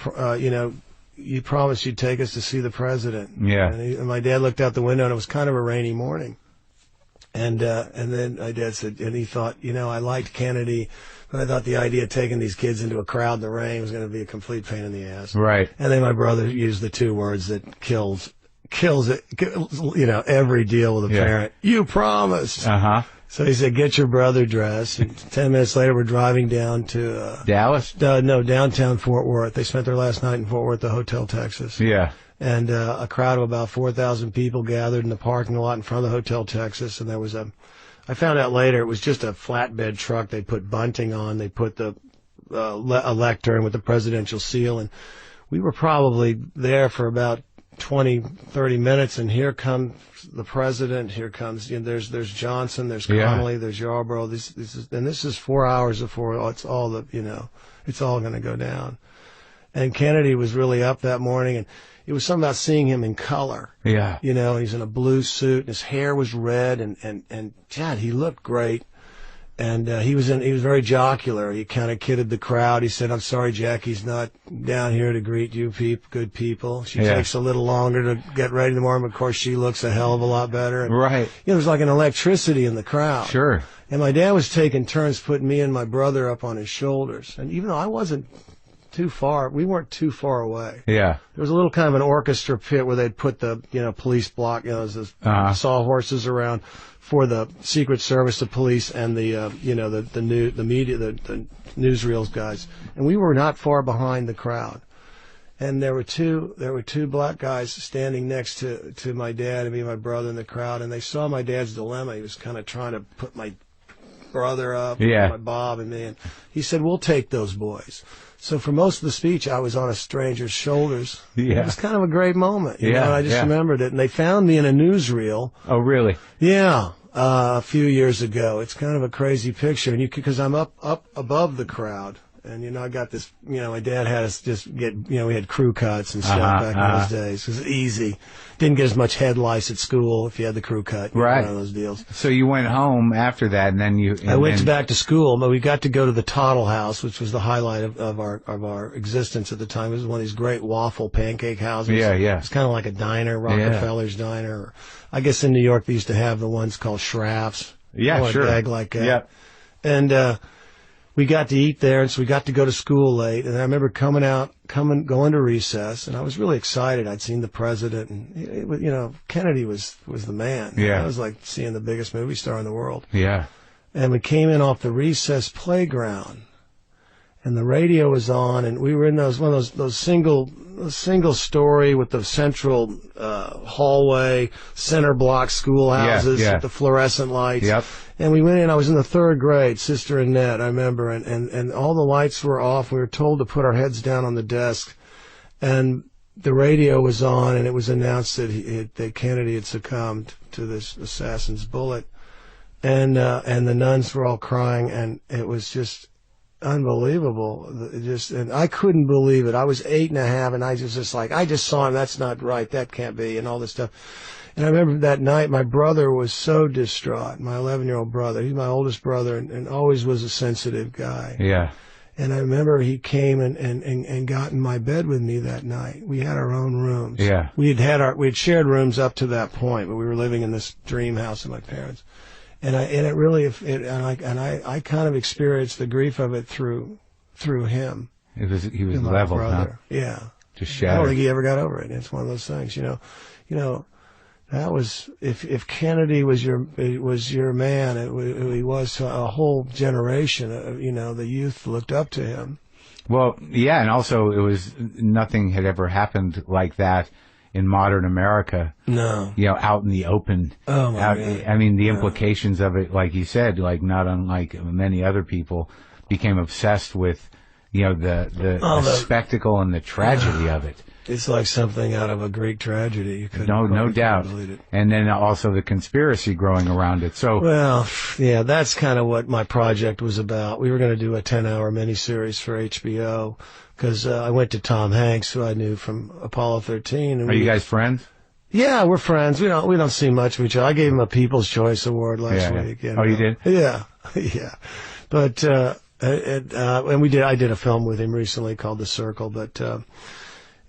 promised you'd take us to see the president. Yeah. And my dad looked out the window, and it was kind of a rainy morning. And then my dad said, and he thought, I liked Kennedy, but I thought the idea of taking these kids into a crowd in the rain was going to be a complete pain in the ass. Right. And then my brother used the two words that kills it, every deal with a parent. You promised. Uh-huh. So he said, get your brother dressed. And 10 minutes later, we're driving down to... Dallas? No, downtown Fort Worth. They spent their last night in Fort Worth, the Hotel Texas. Yeah. And a crowd of about 4,000 people gathered in the parking lot in front of the Hotel Texas. And there was I found out later, it was just a flatbed truck. They put bunting on. They put a lectern with the presidential seal. And we were probably there for about 20, 30 minutes, and here comes the president. Here comes, there's Johnson, there's Connolly, there's Yarborough. This is 4 hours before it's all it's all going to go down. And Kennedy was really up that morning, and it was something about seeing him in color. Yeah. He's in a blue suit, and his hair was red, and God, he looked great. And he was very jocular. He kind of kidded the crowd. He said, "I'm sorry, Jackie's not down here to greet you good people. She takes a little longer to get ready in the morning. Of course, she looks a hell of a lot better." And, right. There was like an electricity in the crowd. Sure. And my dad was taking turns putting me and my brother up on his shoulders. And even though I wasn't too far, we weren't too far away. Yeah. There was a little kind of an orchestra pit where they'd put the, police block, sawhorses around for the Secret Service, the police, and the media, the newsreels guys. And we were not far behind the crowd. And there were two black guys standing next to my dad and me and my brother in the crowd, and they saw my dad's dilemma. He was kind of trying to put my brother up, my Bob and me, and he said, "We'll take those boys." So for most of the speech, I was on a stranger's shoulders. Yeah. It was kind of a great moment. You know, and I just remembered it. And they found me in a newsreel. Oh, really? Yeah. A few years ago. It's kind of a crazy picture. And because I'm up above the crowd. And, I got this, my dad had us just get, we had crew cuts and stuff back in those days. It was easy. Didn't get as much head lice at school if you had the crew cut. Right. One of those deals. So you went home after that, and then I went back to school, but we got to go to the Tottle House, which was the highlight of our existence at the time. It was one of these great waffle pancake houses. Yeah, yeah. It's kind of like a diner, Rockefeller's diner. Or, I guess in New York they used to have the ones called Schraff's. Yeah, sure. A bag like that. Yeah. And, we got to eat there, and so we got to go to school late. And I remember going to recess, and I was really excited. I'd seen the president, and Kennedy was the man. Yeah, I was like seeing the biggest movie star in the world. Yeah, and we came in off the recess playground, and the radio was on, and we were in one of those single story with the central hallway, center block schoolhouses with the fluorescent lights. Yep. And we went in, I was in the third grade, Sister Annette, I remember, and all the lights were off. We were told to put our heads down on the desk, and the radio was on, and it was announced that Kennedy had succumbed to this assassin's bullet. And the nuns were all crying, and it was just unbelievable. And I couldn't believe it. I was 8.5, and I was just like, I just saw him, that's not right, that can't be, and all this stuff. And I remember that night, my brother was so distraught, my 11-year-old brother. He's my oldest brother and always was a sensitive guy. Yeah. And I remember he came and got in my bed with me that night. We had our own rooms. Yeah. We had shared rooms up to that point, but we were living in this dream house of my parents. And I kind of experienced the grief of it through him. He was leveled, huh? Yeah. Just shattered. I don't think he ever got over it. It's one of those things, That was if Kennedy was your man, he was to a whole generation. The youth looked up to him. Well, yeah, and also nothing had ever happened like that in modern America. No, out in the open. Oh my God. I mean, the implications of it, like you said, like not unlike many other people, became obsessed with the spectacle and the tragedy of it. It's like something out of a Greek tragedy. You couldn't no doubt. And then also the conspiracy growing around it. So, well, yeah, that's kind of what my project was about. We were going to do a 10-hour miniseries for HBO because I went to Tom Hanks, who I knew from Apollo 13. And Are you guys friends? Yeah, we're friends. We don't see much of each other. I gave him a People's Choice Award last week. Oh, you did? Yeah, yeah. But and I did a film with him recently called The Circle, but.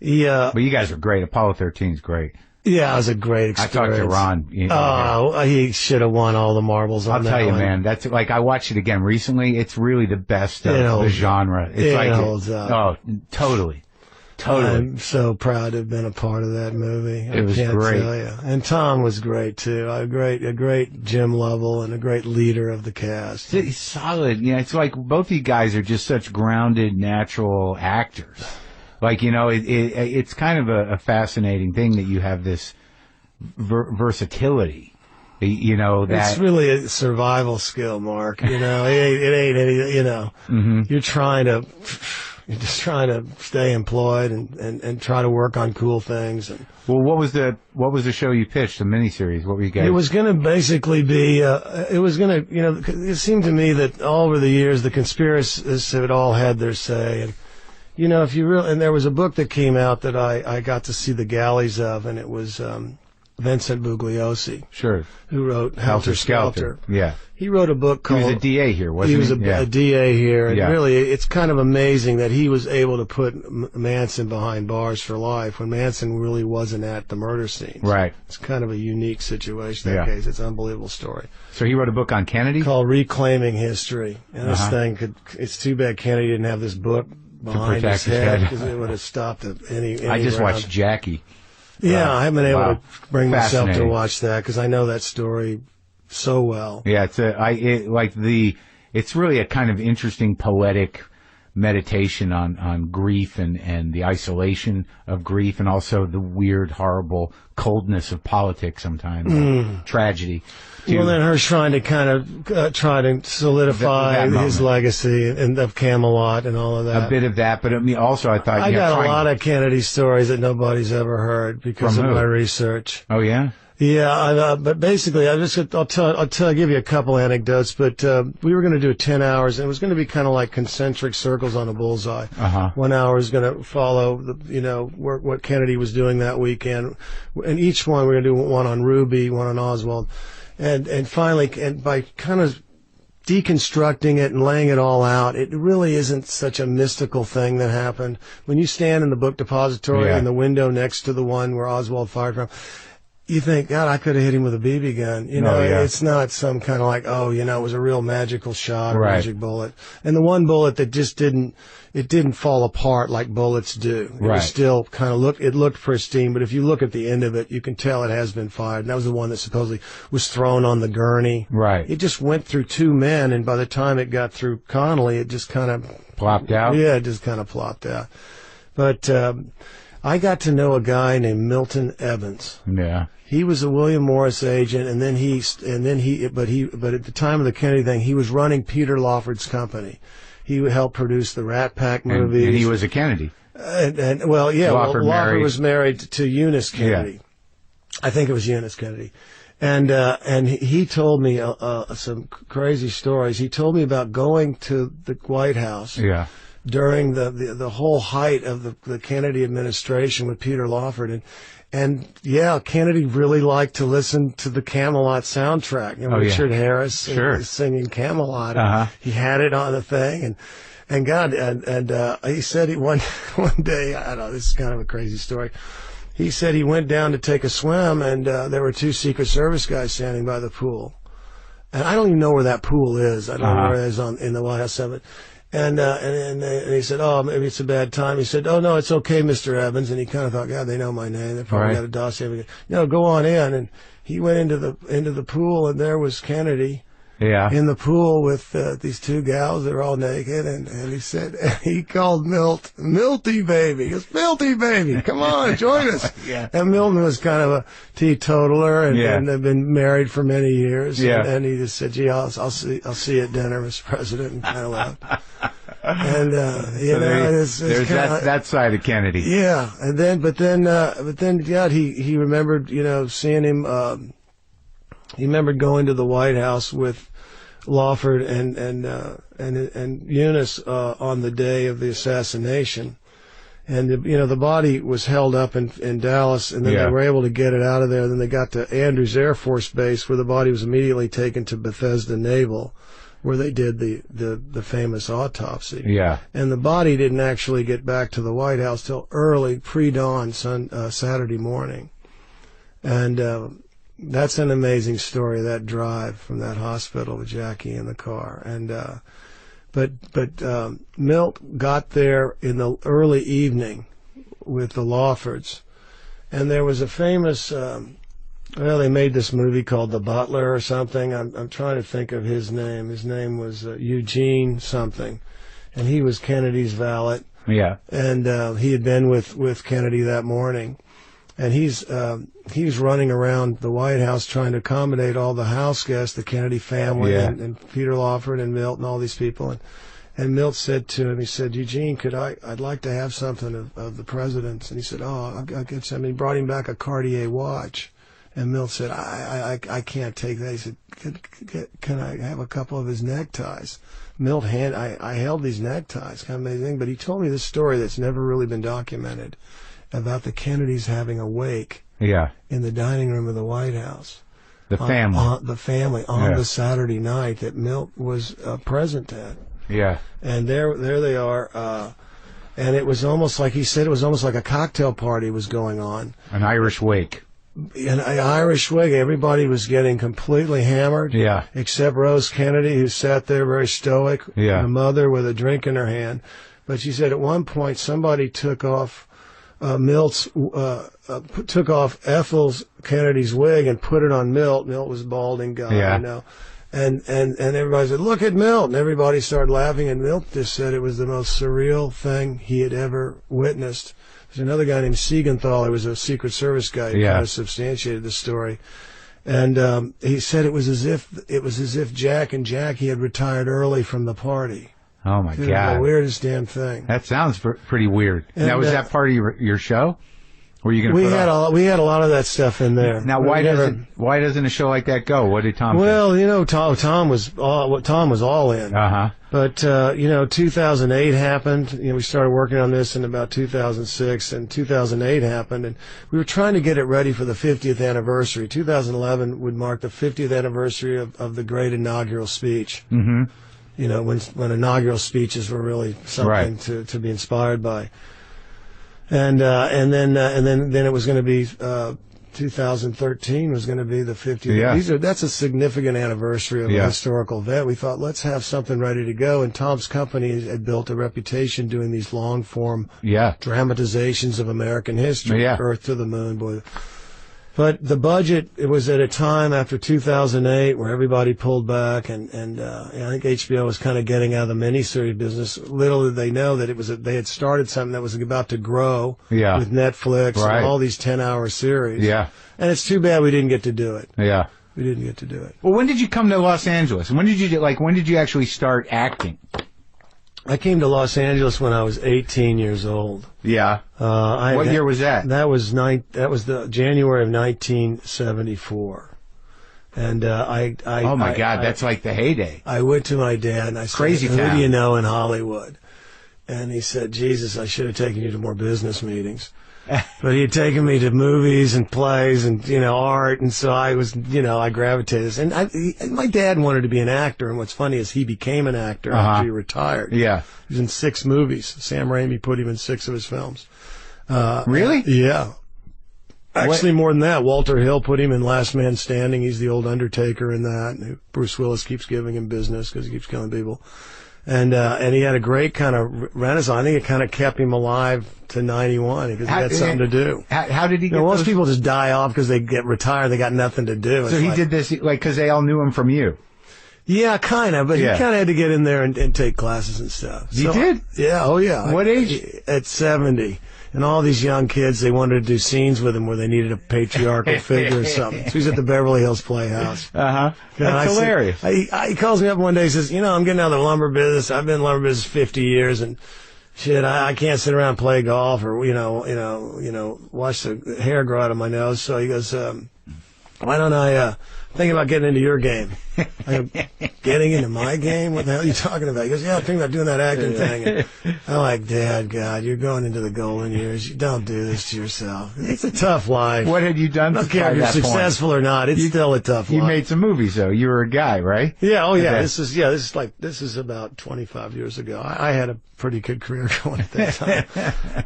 But you guys are great. Apollo 13 is great. Yeah, it was a great experience. I talked to Ron. He should have won all the marbles on that. I'll tell you, man. That's like I watched it again recently. It's really the best of the genre. It holds up. Oh, totally. Totally. I'm so proud to have been a part of that movie. It was great. Tell you. And Tom was great too. A great Jim Lovell and a great leader of the cast. It's solid. Yeah, it's like both you guys are just such grounded, natural actors. Like, you know, it's kind of a fascinating thing that you have this versatility. You know, that it's really a survival skill, Mark. You know, it ain't any. You know, you're just trying to stay employed and try to work on cool things. And well, what was the show you pitched? The miniseries? What were you guys? It was going to basically be. It was going to. You know, it seemed to me that all over the years the conspiracists had all had their say. And you know, and there was a book that came out that I got to see the galleys of, and it was. Vincent Bugliosi, sure, who wrote Helter Skelter. Yeah, he wrote a book called. He was a DA here, wasn't he? He was a DA here, and yeah. Really, it's kind of amazing that he was able to put Manson behind bars for life when Manson really wasn't at the murder scenes. Right. It's kind of a unique situation. That case, it's an unbelievable story. So he wrote a book on Kennedy called Reclaiming History, and this thing it's too bad Kennedy didn't have this book behind his head because it would have stopped at any. I just round. watched Jackie. Yeah, I haven't been able to bring myself to watch that because I know that story so well. Yeah, it's really a kind of interesting poetic meditation on grief and the isolation of grief and also the weird, horrible coldness of politics sometimes, tragedy. Well, then Hirsch trying to kind of try to solidify his legacy and of Camelot and all of that. A bit of that, but I mean, also I thought I got a lot of Kennedy stories that nobody's ever heard because of my research. Oh yeah. Yeah, but basically, I'll give you a couple anecdotes. But we were going to do 10 hours, and it was going to be kind of like concentric circles on a bullseye. 1 hour is going to follow what Kennedy was doing that weekend, and each one we're going to do one on Ruby, one on Oswald. And finally, by kind of deconstructing it and laying it all out, it really isn't such a mystical thing that happened. When you stand in the book depository in the window next to the one where Oswald fired from, you think, God, I could have hit him with a BB gun. You know, it's not some kind of like, it was a real magical shot or magic bullet. And the one bullet that just didn't fall apart like bullets do. It was still kind of looked pristine, but if you look at the end of it, you can tell it has been fired. And that was the one that supposedly was thrown on the gurney. Right. It just went through two men, and by the time it got through Connolly, it just kind of plopped out. Yeah, it just kind of plopped out. But I got to know a guy named Milton Evans. Yeah. He was a William Morris agent, but at the time of the Kennedy thing, he was running Peter Lawford's company. He helped produce the Rat Pack movies. And he was a Kennedy. Lawford was married to Eunice Kennedy. Yeah. I think it was Eunice Kennedy. And he told me some crazy stories. He told me about going to the White House. Yeah. During the whole height of the Kennedy administration with Peter Lawford, and Kennedy really liked to listen to the Camelot soundtrack. Richard Harris singing Camelot. He had it on the thing, and he said one day, I don't know, this is kind of a crazy story. He said he went down to take a swim, and there were two Secret Service guys standing by the pool, and I don't even know where that pool is. I don't know where it is in the White House Summit. And he said, "Oh, maybe it's a bad time." He said, "Oh no, it's okay, Mr. Evans." And he kind of thought, "God, they know my name. They probably got a dossier." Go on in. And he went into the pool, and there was Kennedy. Yeah. In the pool with these two gals. They're all naked, and he said he called Milty baby. He goes, "Milty baby, come on, join us." Yeah. And Milton was kind of a teetotaler and had been married for many years. Yeah. And he just said, "Gee, I'll see you at dinner, Mr. President," and kind of left. And there's that side of Kennedy. Yeah. And then, but then, he remembered, seeing him. He remembered going to the White House with Lawford and Eunice on the day of the assassination, and the body was held up in Dallas, and then they were able to get it out of there. Then they got to Andrews Air Force Base, where the body was immediately taken to Bethesda Naval, where they did the famous autopsy. Yeah, and the body didn't actually get back to the White House till early pre-dawn Saturday morning, and. That's an amazing story, that drive from that hospital with Jackie in the car. And but Milt got there in the early evening with the Lawfords. And there was a famous, well, they made this movie called The Butler or something. I'm trying to think of his name. His name was Eugene something. And he was Kennedy's valet. Yeah. And he had been with Kennedy that morning. And he's running around the White House trying to accommodate all the house guests, the Kennedy family, and Peter Lawford and Milt and all these people. And Milt said to him, he said, Eugene, I'd like to have something of the president's. And he said, oh, I'll get something. He brought him back a Cartier watch. And Milt said, I can't take that. He said, can I have a couple of his neckties? Milt I held these neckties, kind of amazing. But he told me this story that's never really been documented about the Kennedys having a wake in the dining room of the White House. The family. On the Saturday night that Milt was present at. Yeah. And there they are. And it was almost like, he said, it was almost like a cocktail party was going on. An Irish wake. An Irish wake. Everybody was getting completely hammered. Yeah. Except Rose Kennedy, who sat there very stoic. Yeah. The mother with a drink in her hand. But she said at one point somebody took off took off Ethel's Kennedy's wig and put it on Milt. Milt was a balding guy, you know. And everybody said, look at Milt. And everybody started laughing. And Milt just said it was the most surreal thing he had ever witnessed. There's another guy named Siegenthal, who was a Secret Service guy, who kind of substantiated the story. And he said it was as if Jack and Jackie had retired early from the party. Oh my God! The weirdest damn thing. That sounds pretty weird. And now, was that part of your show? Were you going to? We had a lot of that stuff in there. Now, why doesn't a show like that go? What did Tom? Well, think? You know, Tom was all in. But 2008 happened. You know, we started working on this in about 2006, and 2008 happened, and we were trying to get it ready for the 50th anniversary. 2011 would mark the 50th anniversary of the great inaugural speech. Mm-hmm. You know, when inaugural speeches were really something to be inspired by. And then it was going to be 2013 was going to be the 50th. Yeah. That's a significant anniversary of a historical event. We thought, let's have something ready to go. And Tom's company had built a reputation doing these long form dramatizations of American history, Earth to the Moon, boy. But the budget, it was at a time after 2008 where everybody pulled back, and I think HBO was kind of getting out of the miniseries business. Little did they know that they had started something that was about to grow with Netflix and all these 10-hour series. Yeah. And it's too bad we didn't get to do it. Yeah. We didn't get to do it. Well, when did you come to Los Angeles? And when did you actually start acting? I came to Los Angeles when I was 18 years old. Yeah. What year was that? That was the January of 1974. And oh my God, that's like the heyday. I went to my dad and I said, Crazy who town. do you know in Hollywood? And he said, Jesus, I should have taken you to more business meetings. But he had taken me to movies and plays and, art, and so I was, I gravitated. And my dad wanted to be an actor, and what's funny is he became an actor after he retired. Yeah. He was in 6 movies. Sam Raimi put him in 6 of his films. Really? Yeah. Actually, more than that. Walter Hill put him in Last Man Standing. He's the old Undertaker in that. And Bruce Willis keeps giving him business because he keeps killing people. And he had a great kind of renaissance. I think it kind of kept him alive to 91 because he had something to do. How did he get most people just die off because they get retired. They got nothing to do. So he did this because they all knew him from you. Yeah, kind of. But he kind of had to get in there and take classes and stuff. You did? Yeah. Oh, yeah. What age? At 70. And all these young kids, they wanted to do scenes with him where they needed a patriarchal figure or something. So he's at the Beverly Hills Playhouse. That's hilarious. He calls me up one day and says, I'm getting out of the lumber business. I've been in the lumber business 50 years, and shit, I can't sit around and play golf or, watch the hair grow out of my nose. So he goes, why don't I think about getting into your game? I go, getting into my game? What the hell are you talking about? He goes, yeah, I'm thinking about doing that acting thing. And I'm like, Dad, God, you're going into the golden years. You don't do this to yourself. It's a tough life. What had you done? I don't care if you're successful or not. It's still a tough life. You made some movies, though. You were a guy, right? Yeah. Oh, yeah. This is about 25 years ago. I had a pretty good career going at that time.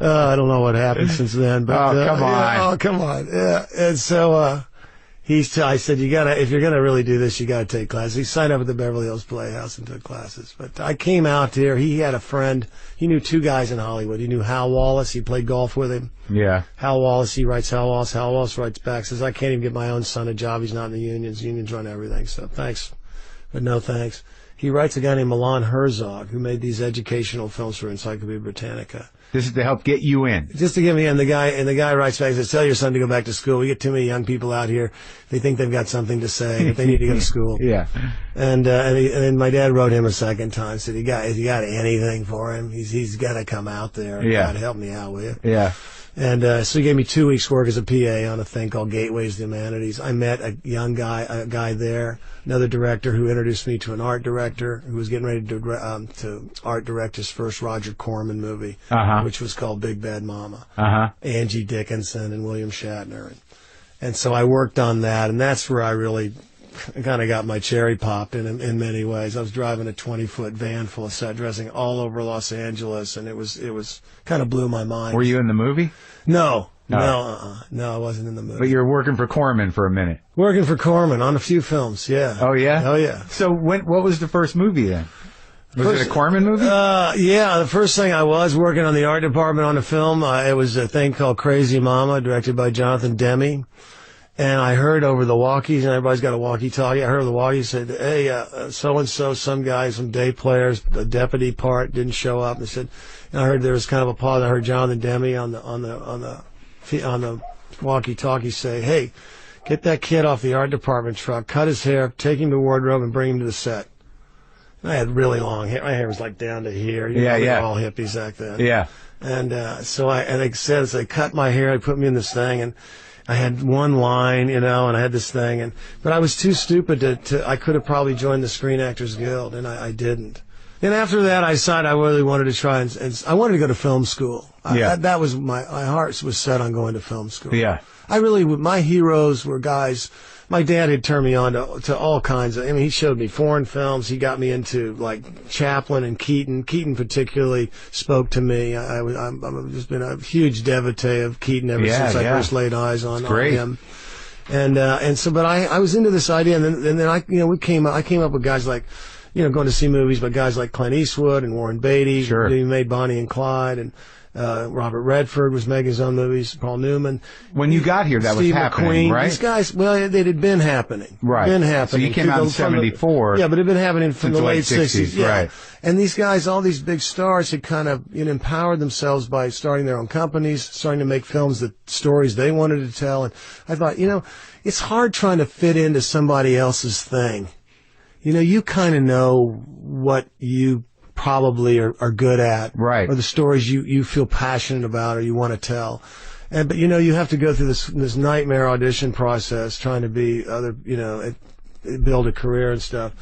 I don't know what happened since then, but come on. come on. Yeah. And so, I said, if you're gonna really do this, you gotta take classes. He signed up at the Beverly Hills Playhouse and took classes. But I came out here. He had a friend. He knew 2 guys in Hollywood. He knew Hal Wallace. He played golf with him. Yeah. Hal Wallace. He writes Hal Wallace. Hal Wallace writes back. Says, I can't even get my own son a job. He's not in the unions. Unions run everything. So thanks, but no thanks. He writes a guy named Milan Herzog, who made these educational films for Encyclopedia Britannica. This is to help get you in. Just to get me in. The guy writes back and says, tell your son to go back to school. We get too many young people out here. They think they've got something to say, but they need to go to school. Yeah. And then my dad wrote him a second time. Said, you got anything for him? He's got to come out there. Yeah. God, help me out, will you? Yeah. And so he gave me 2 weeks' work as a PA on a thing called Gateways to Humanities. I met a guy there, another director who introduced me to an art director who was getting ready to art direct his first Roger Corman movie, which was called Big Bad Mama. Angie Dickinson and William Shatner. And so I worked on that, and that's where I really kind of got my cherry popped in many ways. I was driving a 20-foot van full of set dressing all over Los Angeles, and it was kind of blew my mind. Were you in the movie? No, I wasn't in the movie. But you were working for Corman for a minute. Working for Corman on a few films, yeah. Oh, yeah? Oh, yeah. So what was the first movie then? Was it a Corman movie? Yeah, the first thing I was working on the art department on a film. It was a thing called Crazy Mama, directed by Jonathan Demme. And I heard over the walkies, and everybody's got a walkie-talkie. I heard over the walkie said, hey, so-and-so, some guy, some day players, the deputy part didn't show up. And I heard there was kind of a pause. I heard Jonathan Demme on the walkie-talkie say, hey, get that kid off the art department truck, cut his hair, take him to wardrobe, and bring him to the set. And I had really long hair. My hair was like down to here. We were all hippies back then. Yeah. And they cut my hair, they put me in this thing, and I had one line, and I had this thing, but I was too stupid I could have probably joined the Screen Actors Guild, and I didn't. And after that, I decided I really wanted to try and I wanted to go to film school. Yeah. That was my heart was set on going to film school. Yeah. My heroes were guys. My dad had turned me on to all kinds of, he showed me foreign films. He got me into, like, Chaplin and Keaton. Keaton particularly spoke to me. I've just been a huge devotee of Keaton ever since I first laid eyes on him. But I was into this idea, and then I came up with guys like, going to see movies, but guys like Clint Eastwood and Warren Beatty. Sure. He made Bonnie and Clyde, and Robert Redford was making his own movies. Paul Newman. When you got here, that Steve was happening, McQueen. right? These guys, it had been happening. Right. Been happening. So you came out in 74. Yeah, but it had been happening from the late 60s. Yeah. Right. And these guys, all these big stars, had kind of empowered themselves by starting their own companies, starting to make films, the stories they wanted to tell. And I thought, it's hard trying to fit into somebody else's thing. You kind of know what you probably are good at, right? Or the stories you feel passionate about or you want to tell, but you have to go through this nightmare audition process trying to be build a career and stuff.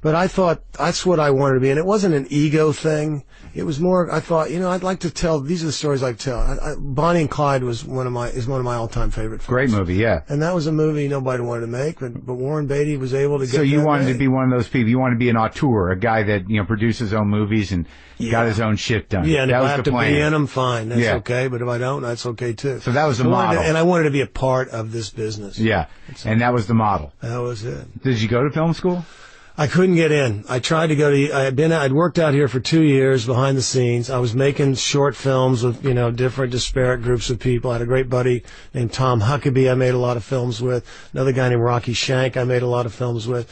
But I thought that's what I wanted to be, and it wasn't an ego thing. It was more, I thought, I'd like to tell, these are the stories I like to tell. Bonnie and Clyde is one of my all-time favorite films. Great movie, yeah. And that was a movie nobody wanted to make, but Warren Beatty was able to get. So you wanted made. to be one of those people. You wanted to be an auteur, a guy that produced his own movies and got his own shit done. Yeah, and that if was I have the to plan. be in them, fine, that's okay. But if I don't, that's okay too. So that was the model, and I wanted to be a part of this business. Yeah, and that was the model. That was it. Did you go to film school? I couldn't get in. I tried to go to. I'd worked out here for 2 years behind the scenes. I was making short films with different disparate groups of people. I had a great buddy named Tom Huckabee. I made a lot of films with. Another guy named Rocky Shank. I made a lot of films with.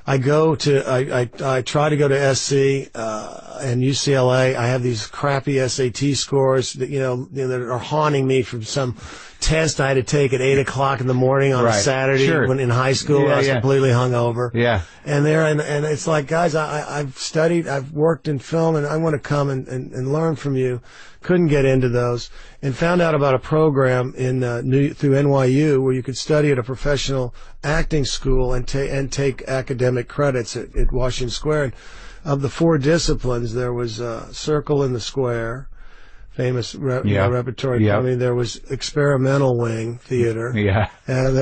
I try to go to SC and UCLA. I have these crappy SAT scores that that are haunting me from some test I had to take at 8 o'clock in the morning on a Saturday when in high school. I was completely hungover. Yeah. And it's like, guys, I've studied, I've worked in film, and I want to come and learn from you. Couldn't get into those, and found out about a program through NYU where you could study at a professional acting school and take academic credits at Washington Square. And of the 4 disciplines, there was Circle in the Square, famous repertory. Yeah. I mean, there was experimental wing theater. Yeah. And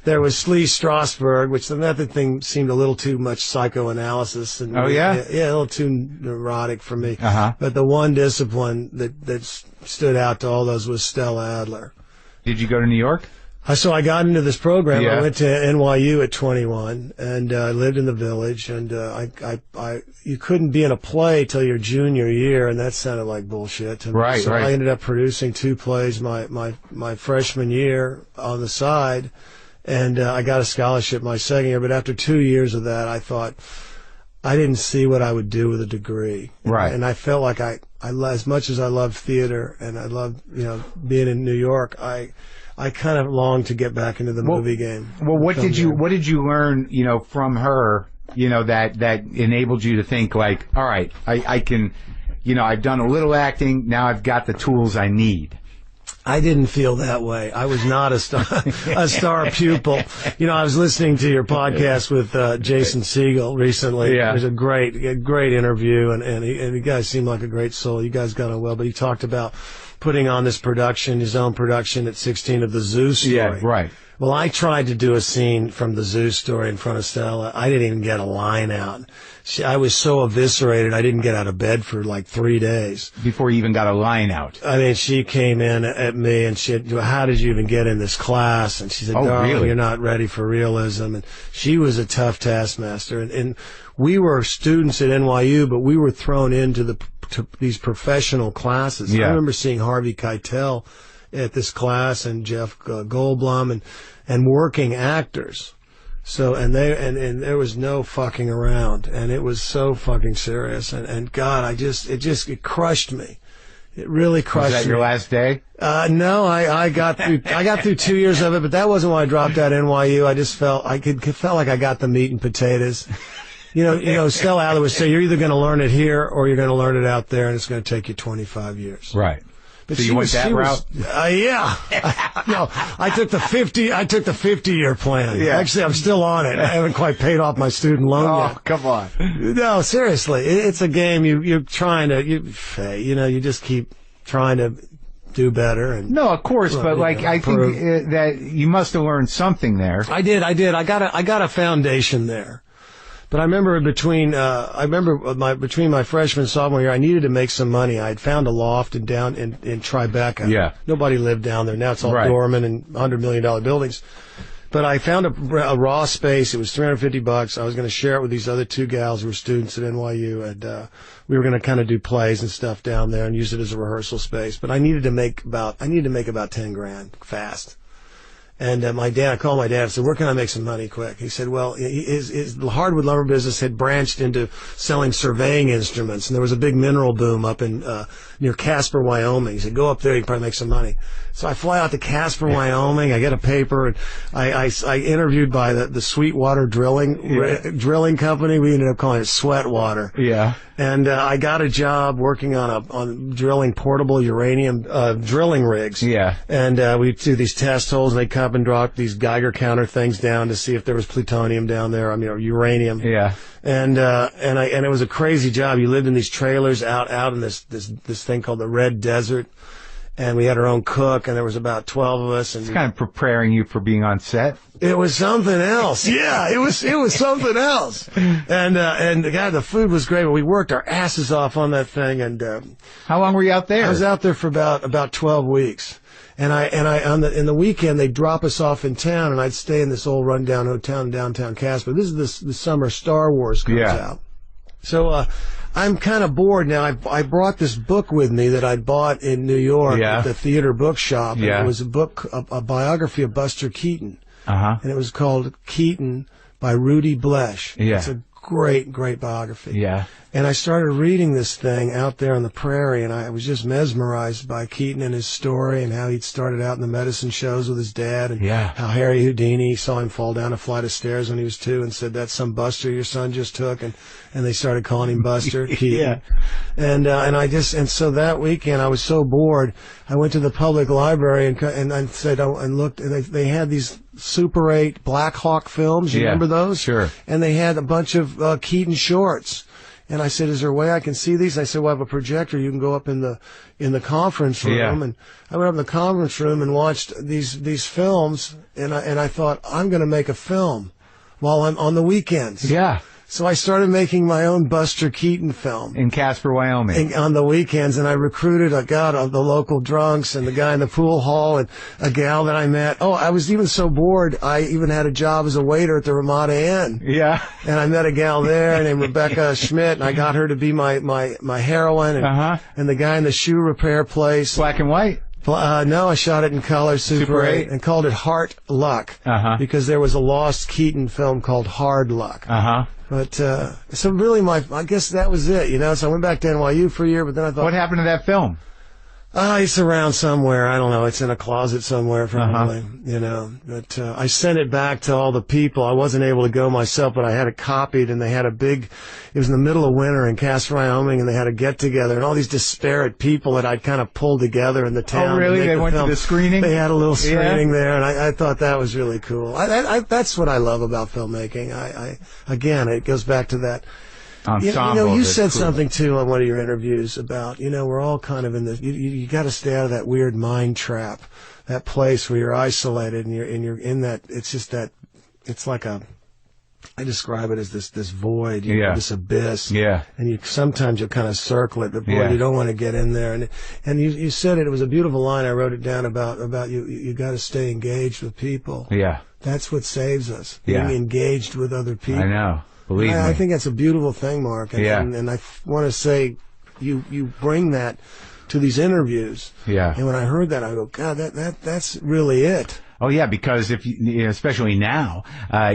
there was Slee Strasberg, which the method thing seemed a little too much psychoanalysis. And, a little too neurotic for me. Uh-huh. But the one discipline that stood out to all those was Stella Adler. Did you go to New York? So I got into this program. Yeah. I went to NYU at 21, and I lived in the Village. And you couldn't be in a play till your junior year, and that sounded like bullshit to me. Right, so right. I ended up producing 2 plays my freshman year on the side, and I got a scholarship my second year. But after 2 years of that, I thought I didn't see what I would do with a degree. Right. And I felt like I as much as I loved theater and I loved being in New York, I kind of longed to get back into the movie game. Well, what did you learn, from her, that enabled you to think like, all right, I can, I've done a little acting, now I've got the tools I need. I didn't feel that way. I was not a star pupil. I was listening to your podcast with Jason Segel recently. Yeah. It was a great interview, and you guys seem like a great soul. You guys got on well, but he talked about putting on this production, his own production at 16 of the Zoo Story. Yeah, right. Well, I tried to do a scene from the Zoo Story in front of Stella. I didn't even get a line out. I was so eviscerated, I didn't get out of bed for like 3 days. Before you even got a line out. I mean, she came in at me and she said, how did you even get in this class? And she said, darling, really? You're not ready for realism. And she was a tough taskmaster. And we were students at NYU, but we were thrown into these professional classes. Yeah. I remember seeing Harvey Keitel at this class and Jeff Goldblum and working actors. So, and there was no fucking around, and it was so fucking serious. And God, it crushed me. It really crushed me. Was that your last day? No, I got through 2 years of it, but that wasn't why I dropped out of NYU. I just felt like I got the meat and potatoes. Stella Adler would say, you're either going to learn it here or you're going to learn it out there, and it's going to take you 25 years. Right. But so you went that route? Yeah. I took the 50-year plan. Yeah. Actually, I'm still on it. I haven't quite paid off my student loan yet. Oh, come on. No, seriously. It's a game. You're trying to, you just keep trying to do better. And no, of course, but I think that you must have learned something there. I did. I got a foundation there. But I remember between my freshman and sophomore year, I needed to make some money. I had found a loft down in Tribeca. Yeah. Nobody lived down there. Now it's all doorman and $100 million buildings. But I found a raw space. It was $350. I was going to share it with these other 2 gals who were students at NYU, and we were going to kind of do plays and stuff down there and use it as a rehearsal space. But I needed to make about $10,000 fast. And I called my dad and said, where can I make some money quick? He said, well, his hardwood lumber business had branched into selling surveying instruments, and there was a big mineral boom up in near Casper, Wyoming. He said, go up there, you can probably make some money. So I fly out to Casper, Wyoming. I get a paper, and I interviewed by the Sweetwater drilling company. We ended up calling it Sweatwater. Yeah. And I got a job working on drilling portable uranium drilling rigs. Yeah. And we do these test holes, and they come up and drop these Geiger counter things down to see if there was plutonium down there. Or uranium. Yeah. And it was a crazy job. You lived in these trailers out in this thing called the Red Desert. And we had our own cook, and there was about 12 of us. And it's kind of preparing you for being on set. It was something else. Yeah, it was something else. And God, the food was great, but we worked our asses off on that thing. And how long were you out there? I was out there for about 12 weeks. And in the weekend they'd drop us off in town, and I'd stay in this old rundown hotel in downtown Casper. This is the summer Star Wars comes out. So I'm kind of bored now. I brought this book with me that I'd bought in New York at the theater bookshop. And it was a book, a biography of Buster Keaton. Uh-huh. And it was called Keaton by Rudy Blesh. Yeah. It's a great biography. Yeah. And I started reading this thing out there on the prairie, and I was just mesmerized by Keaton and his story and how he'd started out in the medicine shows with his dad, and how Harry Houdini saw him fall down a flight of stairs when he was 2 and said, that's some Buster your son just took, and they started calling him Buster Keaton. And so that weekend I was so bored, I went to the public library and I said, and looked, and they had these Super 8 Black Hawk films. You remember those? Sure. And they had a bunch of Keaton shorts. And I said, is there a way I can see these? I said, well, I have a projector. You can go up in the conference room. Yeah. And I went up in the conference room and watched these films. And I thought, I'm going to make a film while I'm on the weekends. Yeah. So I started making my own Buster Keaton film. In Casper, Wyoming. On the weekends, and I recruited the local drunks and the guy in the pool hall and a gal that I met. Oh, I was even so bored, I even had a job as a waiter at the Ramada Inn. Yeah. And I met a gal there named Rebecca Schmidt, and I got her to be my heroine. And the guy in the shoe repair place. Black and white? No, I shot it in color, Super 8, and called it Heart Luck. Because there was a lost Keaton film called Hard Luck. But, so really I guess that was it, you know. So I went back to NYU for a year, but then I thought. What happened to that film? It's around somewhere. I don't know. It's in a closet somewhere, probably, you know. But I sent it back to all the people. I wasn't able to go myself, but I had it copied, and they had it was in the middle of winter in Casper, Wyoming, and they had a get-together, and all these disparate people that I'd kind of pulled together in the town. Oh, really? They went to the screening? They had a little screening there, and I thought that was really cool. That's what I love about filmmaking. Again, it goes back to that. Ensemble, you said something too on one of your interviews about, we're all kind of in the, you got to stay out of that weird mind trap, that place where you're isolated and you're in that, it's just that, it's like I describe it as this void, this abyss. Yeah. And sometimes you kind of circle it, but boy, you don't want to get in there. And you said it was a beautiful line. I wrote it down about you got to stay engaged with people. Yeah. That's what saves us. Being engaged with other people. I know. Believe me. I think that's a beautiful thing, Mark. And I want to say you bring that to these interviews. Yeah. And when I heard that, I go, God, that's really it. Oh yeah, because if especially now, now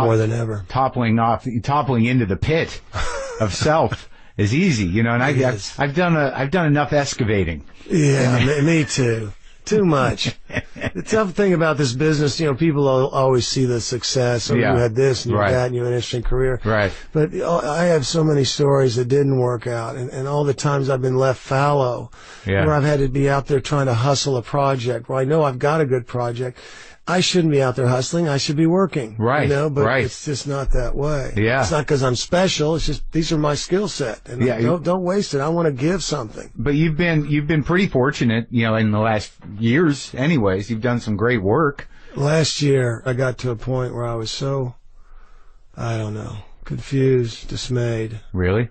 more than ever, toppling into the pit of self is easy, and I've done enough excavating. Yeah, me too. Too much. The tough thing about this business, people always see the success. You had this and you had that and you had an interesting career. Right. But I have so many stories that didn't work out, and all the times I've been left fallow, where I've had to be out there trying to hustle a project, where I know I've got a good project. I shouldn't be out there hustling. I should be working. Right. But it's just not that way. Yeah. It's not because I'm special. It's just these are my skill set. And don't waste it. I want to give something. But you've been pretty fortunate, in the last years anyways. You've done some great work. Last year I got to a point where I was so, I don't know, confused, dismayed. Really?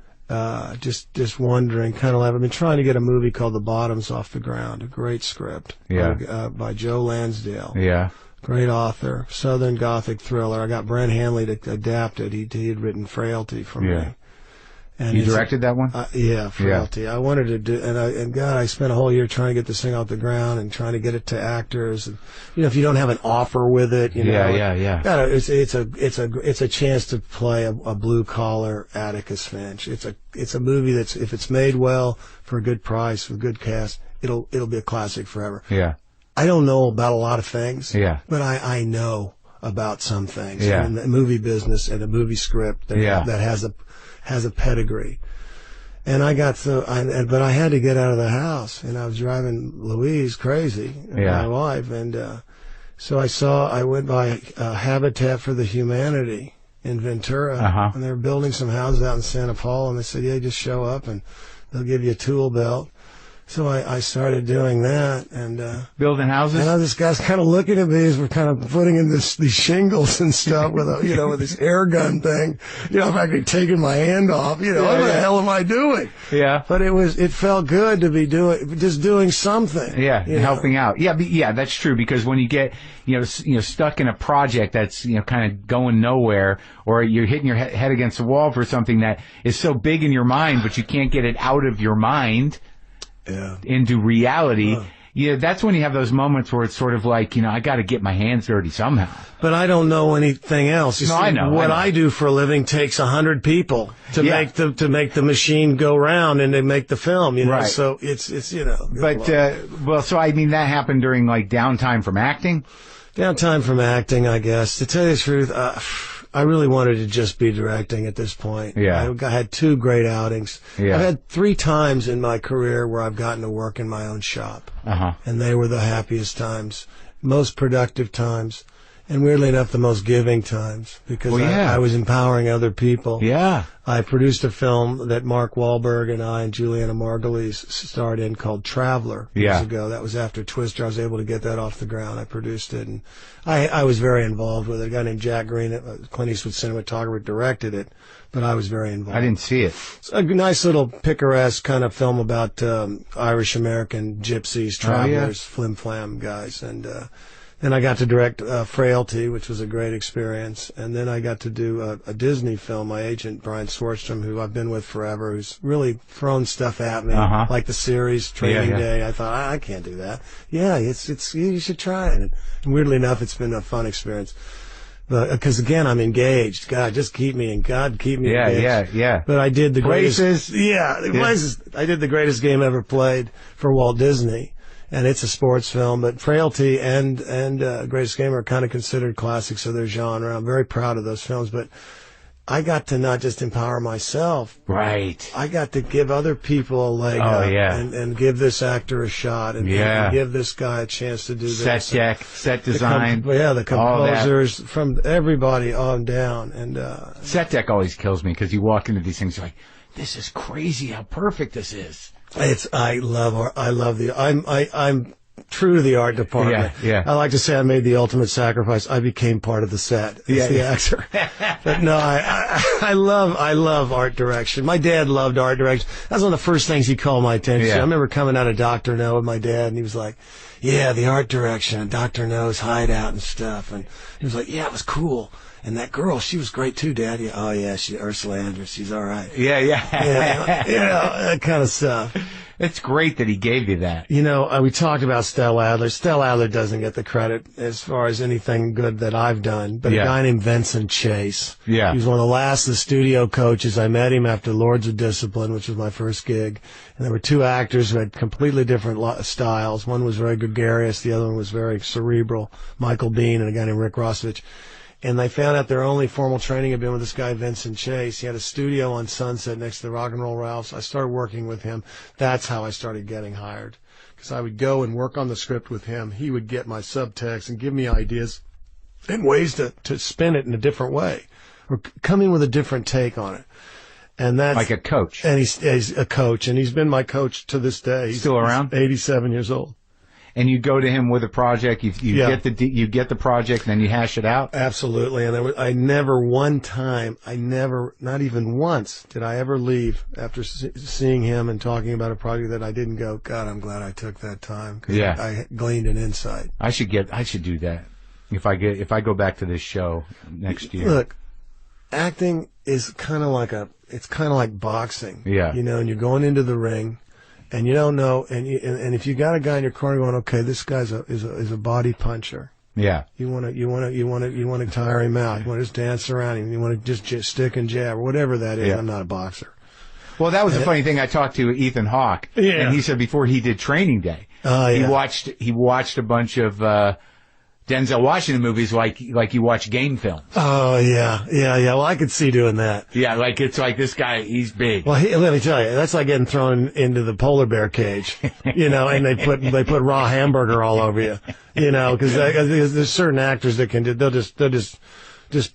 Just wondering, kind of like, I've been trying to get a movie called The Bottoms off the ground, a great script by Joe Lansdale. Yeah. Great author, Southern Gothic thriller. I got Brent Hanley to adapt it. He had written Frailty for me. And you directed that one? Yeah, Frailty. I wanted to do, and God, I spent a whole year trying to get this thing off the ground and trying to get it to actors. And, if you don't have an offer with it, God, it's a chance to play a blue collar Atticus Finch. It's a movie that's, if it's made well for a good price with good cast, it'll be a classic forever. Yeah. I don't know about a lot of things. Yeah. But I know about some things. Yeah. In the movie business and a movie script that has a pedigree. And but I had to get out of the house, and I was driving Louise crazy, my wife, and so I went by Habitat for the Humanity in Ventura, and they were building some houses out in Santa Paula, and they said, just show up and they'll give you a tool belt. So I started doing that, and building houses. And this guy's kind of looking at me as we're kind of putting in these shingles and stuff with with this air gun thing. I'm actually taking my hand off. What the hell am I doing? Yeah. But it felt good to be doing something. Yeah, helping out. Yeah, that's true, because when you get stuck in a project that's kind of going nowhere, or you're hitting your head against the wall for something that is so big in your mind, but you can't get it out of your mind. Into reality, that's when you have those moments where it's sort of like, I got to get my hands dirty somehow. But I don't know anything else. I know. What I do for a living takes 100 people to make the machine go round and to make the film. Right. So it's But so I mean, that happened during like downtime from acting. Downtime from acting, I guess. To tell you the truth, I really wanted to just be directing at this point. Yeah. I had 2 great outings. Yeah. I've had 3 times in my career where I've gotten to work in my own shop. And they were the happiest times, most productive times. And weirdly enough, the most giving times, because I was empowering other people. Yeah. I produced a film that Mark Wahlberg and I and Juliana Margulies starred in called Traveler years ago. That was after Twister. I was able to get that off the ground. I produced it, and I was very involved with it. A guy named Jack Green, Clint Eastwood cinematographer, directed it, but I was very involved. I didn't see it. It's a nice little picaresque kind of film about Irish-American gypsies, travelers, flim-flam guys, and then I got to direct Frailty, which was a great experience. And then I got to do a Disney film. My agent, Brian Swartstrom, who I've been with forever, who's really thrown stuff at me, like the series Training Day. I thought, I can't do that. Yeah, you should try it. And weirdly enough, it's been a fun experience. Because again, I'm engaged. God, just keep me, and God, keep me engaged. Yeah. But I did the Places. Places. I did the greatest game ever played for Walt Disney. And it's a sports film, but Frailty and Greatest Game are kind of considered classics of their genre. I'm very proud of those films, but I got to not just empower myself. Right. I got to give other people a leg up and give this actor a shot and give this guy a chance to do this. Set deck, set design. The composers, from everybody on down. And set deck always kills me, because you walk into these things, you're like, this is crazy how perfect this is. I'm true to the art department. Yeah. I like to say I made the ultimate sacrifice. I became part of the set as the actor. But no, I love art direction. My dad loved art direction. That's one of the first things he called my attention to. I remember coming out of Dr. No with my dad, and he was like, yeah, the art direction, Dr. No's hideout and stuff. And he was like, yeah, it was cool. And that girl, she was great too, Dad. Yeah, oh yeah, Ursula Andress. She's all right. Yeah. That kind of stuff. It's great that he gave you that. We talked about Stella Adler. Stella Adler doesn't get the credit as far as anything good that I've done. But a guy named Vincent Chase. Yeah. He was one of the last of the studio coaches. I met him after Lords of Discipline, which was my first gig. And there were two actors who had completely different styles. One was very gregarious. The other one was very cerebral. Michael Biehn and a guy named Rick Rossovich. And they found out their only formal training had been with this guy, Vincent Chase. He had a studio on Sunset next to the Rock and Roll Ralphs. I started working with him. That's how I started getting hired. Because I would go and work on the script with him. He would get my subtext and give me ideas and ways to spin it in a different way, or come in with a different take on it. And that's like a coach. And he's a coach, and he's been my coach to this day. He's still around? He's 87 years old. And you go to him with a project, you get the project, and then you hash it out? Absolutely. And not even once did I ever leave after seeing him and talking about a project that I didn't go, God, I'm glad I took that time. Because I gleaned an insight. I should do that if I go back to this show next year. Look, acting is kind of like boxing. Yeah. And you're going into the ring. And you don't know, and if you got a guy in your corner going, okay, this guy's is a body puncher. Yeah. You want to tire him out. You want to just dance around him. You want to just stick and jab or whatever that is. Yeah. I'm not a boxer. Well, that was the funny thing. I talked to Ethan Hawke, and he said before he did Training Day, he watched a bunch of Denzel Washington movies like you watch game films. Oh, yeah. Well, I could see doing that. Yeah, it's like this guy, he's big. Well, let me tell you, that's like getting thrown into the polar bear cage, and they put raw hamburger all over you, because there's certain actors that can they'll just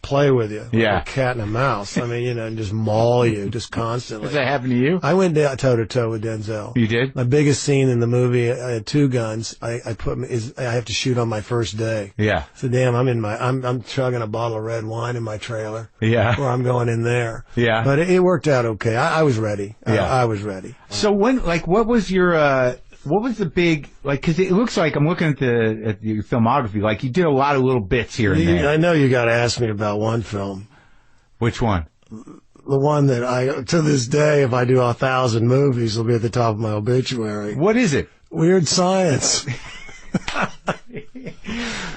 play with you, like a cat and a mouse. I mean, and just maul you just constantly. Does that happen to you? I went toe to toe with Denzel. You did? My biggest scene in the movie, I had two guns. I have to shoot on my first day. Yeah. So damn, I'm chugging a bottle of red wine in my trailer. Yeah. Or I'm going in there. Yeah. But it worked out okay. I was ready. Yeah. I was ready. So what was your what was the big, because it looks like, I'm looking at your filmography, like you did a lot of little bits here and there. I know you got to ask me about one film. Which one? The one that to this day, if I do 1,000 movies, will be at the top of my obituary. What is it? Weird Science.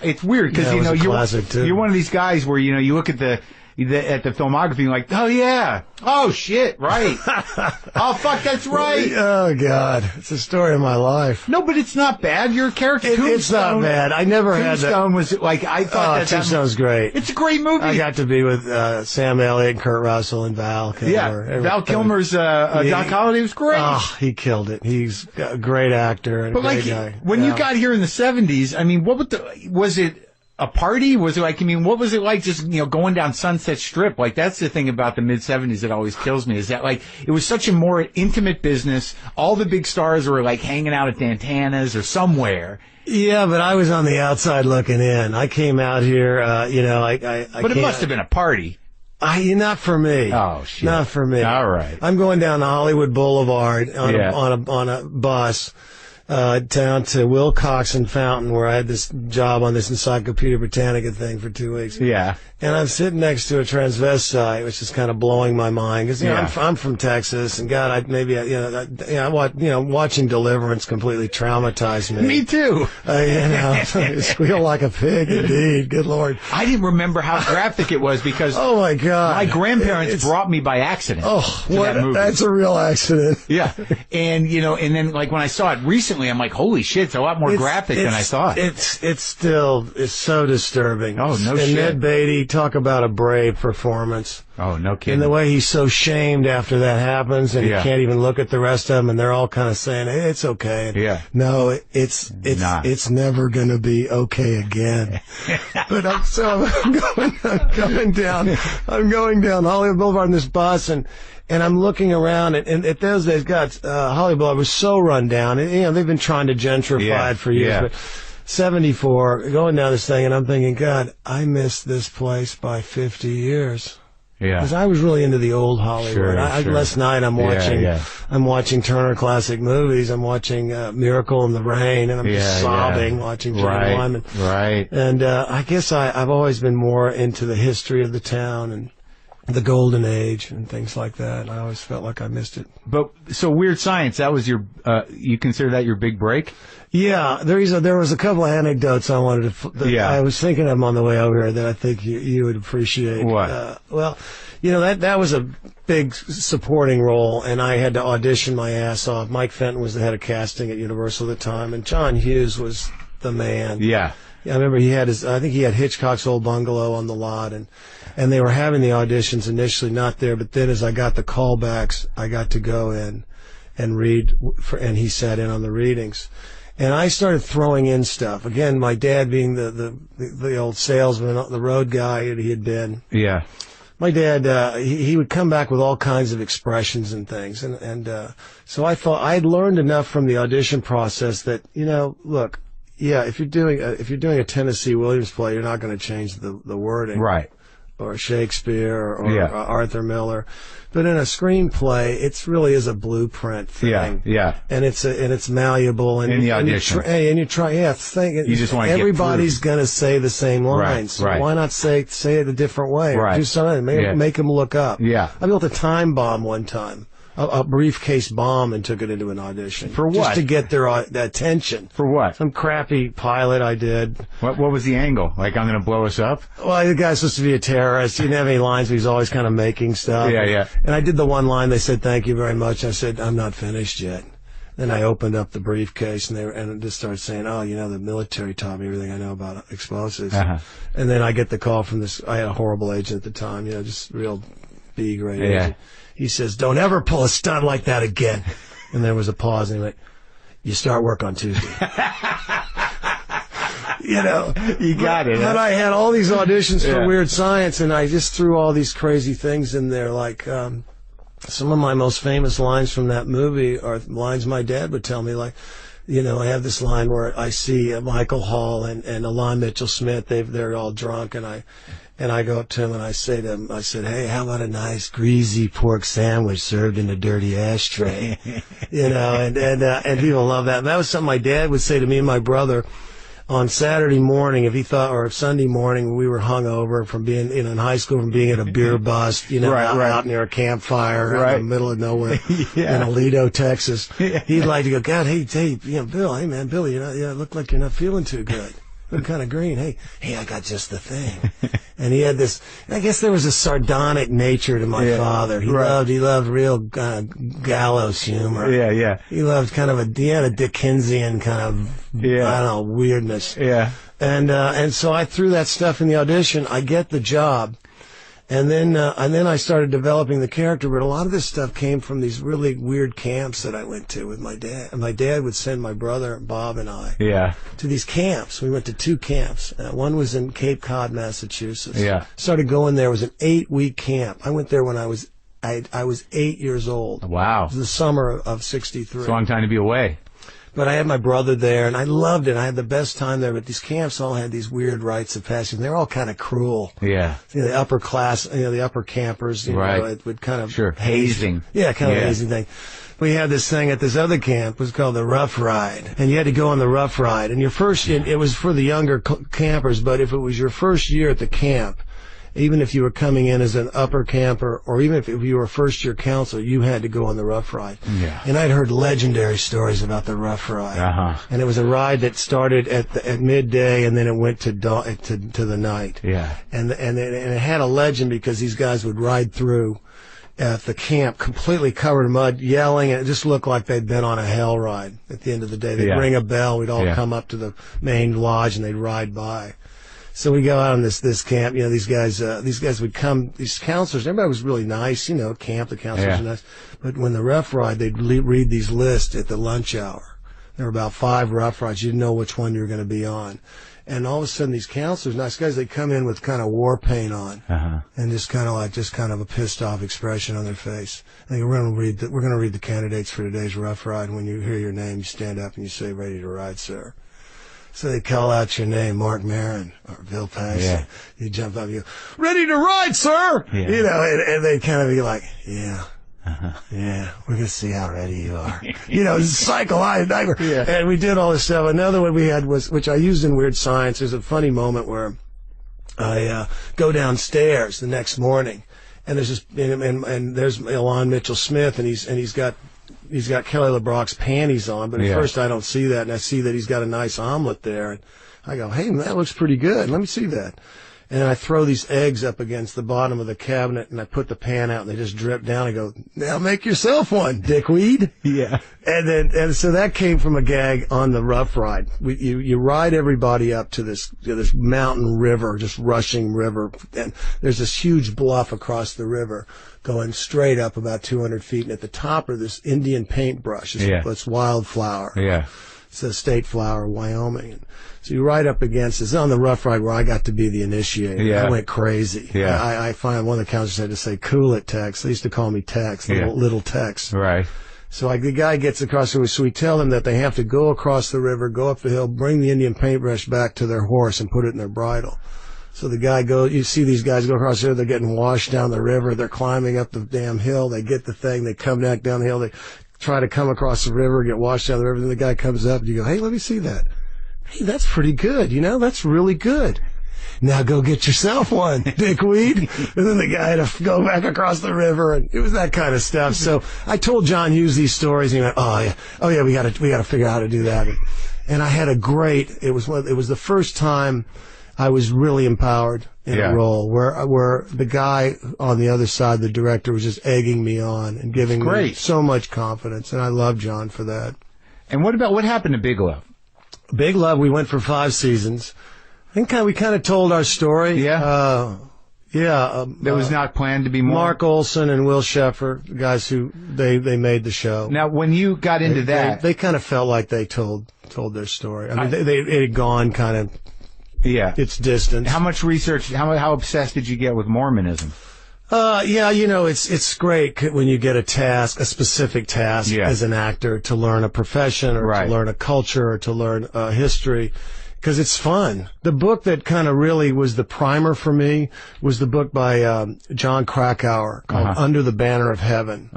It's weird, because, you're one of these guys where, you look at the filmography, you're like, oh yeah, oh shit, right, oh fuck, that's right. Oh God, it's the story of my life. No, but it's not bad. Your character, it's not bad. I never had that. Tombstone was like, I thought Tombstone's great. It's a great movie. I got to be with Sam Elliott, and Kurt Russell, and Val Kilmer. Yeah, Val Kilmer's Doc Holliday was great. Oh, he killed it. He's a great actor and a great guy. When you got here in the 70s, I mean, what was it? a party? Was it like, I mean, what was it like just, going down Sunset Strip? Like, that's the thing about the mid-'70s that always kills me, is that, like, it was such a more intimate business. All the big stars were, like, hanging out at Dantana's or somewhere. Yeah, but I was on the outside looking in. I came out here, But it must have been a party. Not for me. Oh, shit. Not for me. All right. I'm going down to Hollywood Boulevard on a bus. Down to Wilcox and Fountain, where I had this job on this Encyclopedia Britannica thing for 2 weeks. Yeah. And I'm sitting next to a transvestite, which is kind of blowing my mind because I'm from Texas, and God, watching Deliverance completely traumatized me. Me too. Squeal like a pig, indeed. Good Lord. I didn't remember how graphic it was because oh my God, my grandparents brought me by accident. Oh, that movie. That's a real accident. Yeah, and and then like when I saw it recently, I'm like, holy shit, it's a lot more graphic than I thought. It's so disturbing. Oh no and shit. Ned Beatty, talk about a brave performance. Oh, no kidding. And the way he's so shamed after that happens, and he can't even look at the rest of them, and they're all kind of saying, hey, it's okay. And no, it's never going to be okay again. But I'm going down Hollywood Boulevard in this bus, and I'm looking around, and at those days, God, Hollywood Boulevard was so run down. And, they've been trying to gentrify it for years, but 74, going down this thing, and I'm thinking, God, I missed this place by 50 years. Yeah. Because I was really into the old Hollywood. Sure. Last night I'm watching Turner Classic Movies. I'm watching Miracle in the Rain, and I'm just sobbing watching Jimmy Wyman. Right. And I guess I've always been more into the history of the town and the golden age and things like that. And I always felt like I missed it. But so Weird Science, that was your you consider that your big break? Yeah, there was a couple of anecdotes I wanted to. I was thinking of them on the way over here that I think you would appreciate. What? That was a big supporting role, and I had to audition my ass off. Mike Fenton was the head of casting at Universal at the time, and John Hughes was the man. Yeah. I remember I think he had Hitchcock's Old Bungalow on the lot, and they were having the auditions initially not there, but then as I got the callbacks, I got to go in and read, and he sat in on the readings. And I started throwing in stuff. Again, my dad being the old salesman, the road guy that he had been. Yeah. My dad, he would come back with all kinds of expressions and things. And so I thought I'd learned enough from the audition process that, look, if you're doing a Tennessee Williams play, you're not going to change the wording. Right. Or Shakespeare or Arthur Miller. But in a screenplay, it really is a blueprint thing. Yeah. And it's malleable. And in the audition. And you try, you just want to everybody's going to say the same lines. Right. So why not say it a different way? Right. Or do something, make them look up. Yeah. I built a time bomb one time. A briefcase bomb, and took it into an audition. For what? Just to get their attention. For what? Some crappy pilot I did. What was the angle? Like, I'm going to blow us up? Well, the guy's supposed to be a terrorist. He didn't have any lines, but he's always kind of making stuff. Yeah. And I did the one line. They said, thank you very much. I said, I'm not finished yet. Then I opened up the briefcase, and it just started saying, the military taught me everything I know about explosives. Uh-huh. And then I get the call from this. I had a horrible agent at the time, just real B-grade agent. He says, don't ever pull a stunt like that again. And there was a pause, and he went, you start work on Tuesday. You got it. But I had all these auditions for Weird Science, and I just threw all these crazy things in there. Like, some of my most famous lines from that movie are lines my dad would tell me, like, I have this line where I see Michael Hall and Alon Mitchell-Smith. They're all drunk, and I go up to him and I say to him, I said, hey, how about a nice greasy pork sandwich served in a dirty ashtray? And people love that. And that was something my dad would say to me and my brother on Saturday morning, or Sunday morning, we were hungover from being, in high school, from being at a beer bust, out near a campfire out in the middle of nowhere in Aledo, Texas. He'd like to go, God, hey, Bill, hey man, Billy, you look like you're not feeling too good. Look kind of green. Hey, I got just the thing. And he had this, I guess there was a sardonic nature to my father. He loved real gallows humor. Yeah. He loved he had a Dickensian kind of, I don't know, weirdness. Yeah. And so I threw that stuff in the audition. I get the job. And then I started developing the character, but a lot of this stuff came from these really weird camps that I went to with my dad. And my dad would send my brother, Bob, and I to these camps. We went to 2 camps. One was in Cape Cod, Massachusetts. Yeah. Started going there. It was an 8-week camp. I went there when I was 8 years old. Wow. It was the summer of '63. It's a long time to be away. But I had my brother there, and I loved it. I had the best time there, but these camps all had these weird rites of passage. They're all kind of cruel. Yeah. You know, the upper class, the upper campers, you know, it would kind of... Sure, hazing. Yeah, kind of a hazing thing. We had this thing at this other camp, it was called the Rough Ride, and you had to go on the Rough Ride. And it was for the younger campers, but if it was your first year at the camp, even if you were coming in as an upper camper, or even if you were a first-year counselor, you had to go on the Rough Ride. Yeah. And I'd heard legendary stories about the Rough Ride. And it was a ride that started at midday, and then it went to the night. Yeah. And it had a legend because these guys would ride through at the camp completely covered in mud, yelling, and it just looked like they'd been on a hell ride. At the end of the day, they'd ring a bell, we'd all come up to the main lodge, and they'd ride by. So we go out on this camp, you know, these guys would come, these counselors, everybody was really nice, you know, camp, the counselors were nice. But when the Rough Ride, they'd read these lists at the lunch hour. There were about 5 Rough Rides. You didn't know which one you were going to be on. And all of a sudden, these counselors, nice guys, they come in with kind of war paint on, and just kind of a pissed off expression on their face. And we're going to read the candidates for today's Rough Ride. And when you hear your name, you stand up and you say, "Ready to ride, sir." So they call out your name, Marc Maron or Bill Paxton. Yeah. You jump up, you go, "Ready to ride, sir!" Yeah. You know, and they kind of be like, "Yeah. Yeah, we're going to see how ready you are." You know, psychological. Yeah. And we did all this stuff. Another one we had was, which I used in Weird Science, there's a funny moment where I go downstairs the next morning, and there's this, and there's Elon Mitchell Smith, and he's got Kelly LeBrock's panties on, but at first I don't see that, and I see that he's got a nice omelet there, and I go, "Hey, that looks pretty good. Let me see that." And I throw these eggs up against the bottom of the cabinet, and I put the pan out, and they just drip down. I go, "Now make yourself one, dickweed." Yeah. And so that came from a gag on the Rough Ride. You ride everybody up to this mountain river, just rushing river, and there's this huge bluff across the river going straight up about 200 feet, and at the top are this Indian paintbrush. It's wildflower. Yeah. It's a state flower of Wyoming. And so you ride up against, it's on the Rough Ride where I got to be the initiator. Yeah. I went crazy. Yeah. I find one of the counselors had to say, "Cool it, Tex." They used to call me Tex, little Tex. Right. So the guy gets across, so we tell them that they have to go across the river, go up the hill, bring the Indian paintbrush back to their horse and put it in their bridle. So the guy you see these guys go across there, they're getting washed down the river, they're climbing up the damn hill, they get the thing, they come back down the hill, they try to come across the river, get washed down the river, then the guy comes up and you go, "Hey, let me see that." "Hey, that's pretty good, you know, that's really good. Now go get yourself one, dickweed." And then the guy had to go back across the river, and it was that kind of stuff. So I told John Hughes these stories, and he went, oh yeah, we got to figure out how to do that. And I had it was the first time I was really empowered in a role where the guy on the other side, the director, was just egging me on and giving me so much confidence, and I love John for that. And what happened to Big Love? Big Love, we went for 5 seasons. I think we kind of told our story. Yeah. That was not planned to be more. Mark Olson and Will Sheffer, the guys who they made the show. Now, when you got into that, they kind of felt like they told their story. I mean, they had gone kind of. Yeah, its distance. How much research? How obsessed did you get with Mormonism? You know, it's great when you get a specific task as an actor to learn a profession or to learn a culture or to learn history, because it's fun. The book that kind of really was the primer for me was the book by John Krakauer called Under the Banner of Heaven.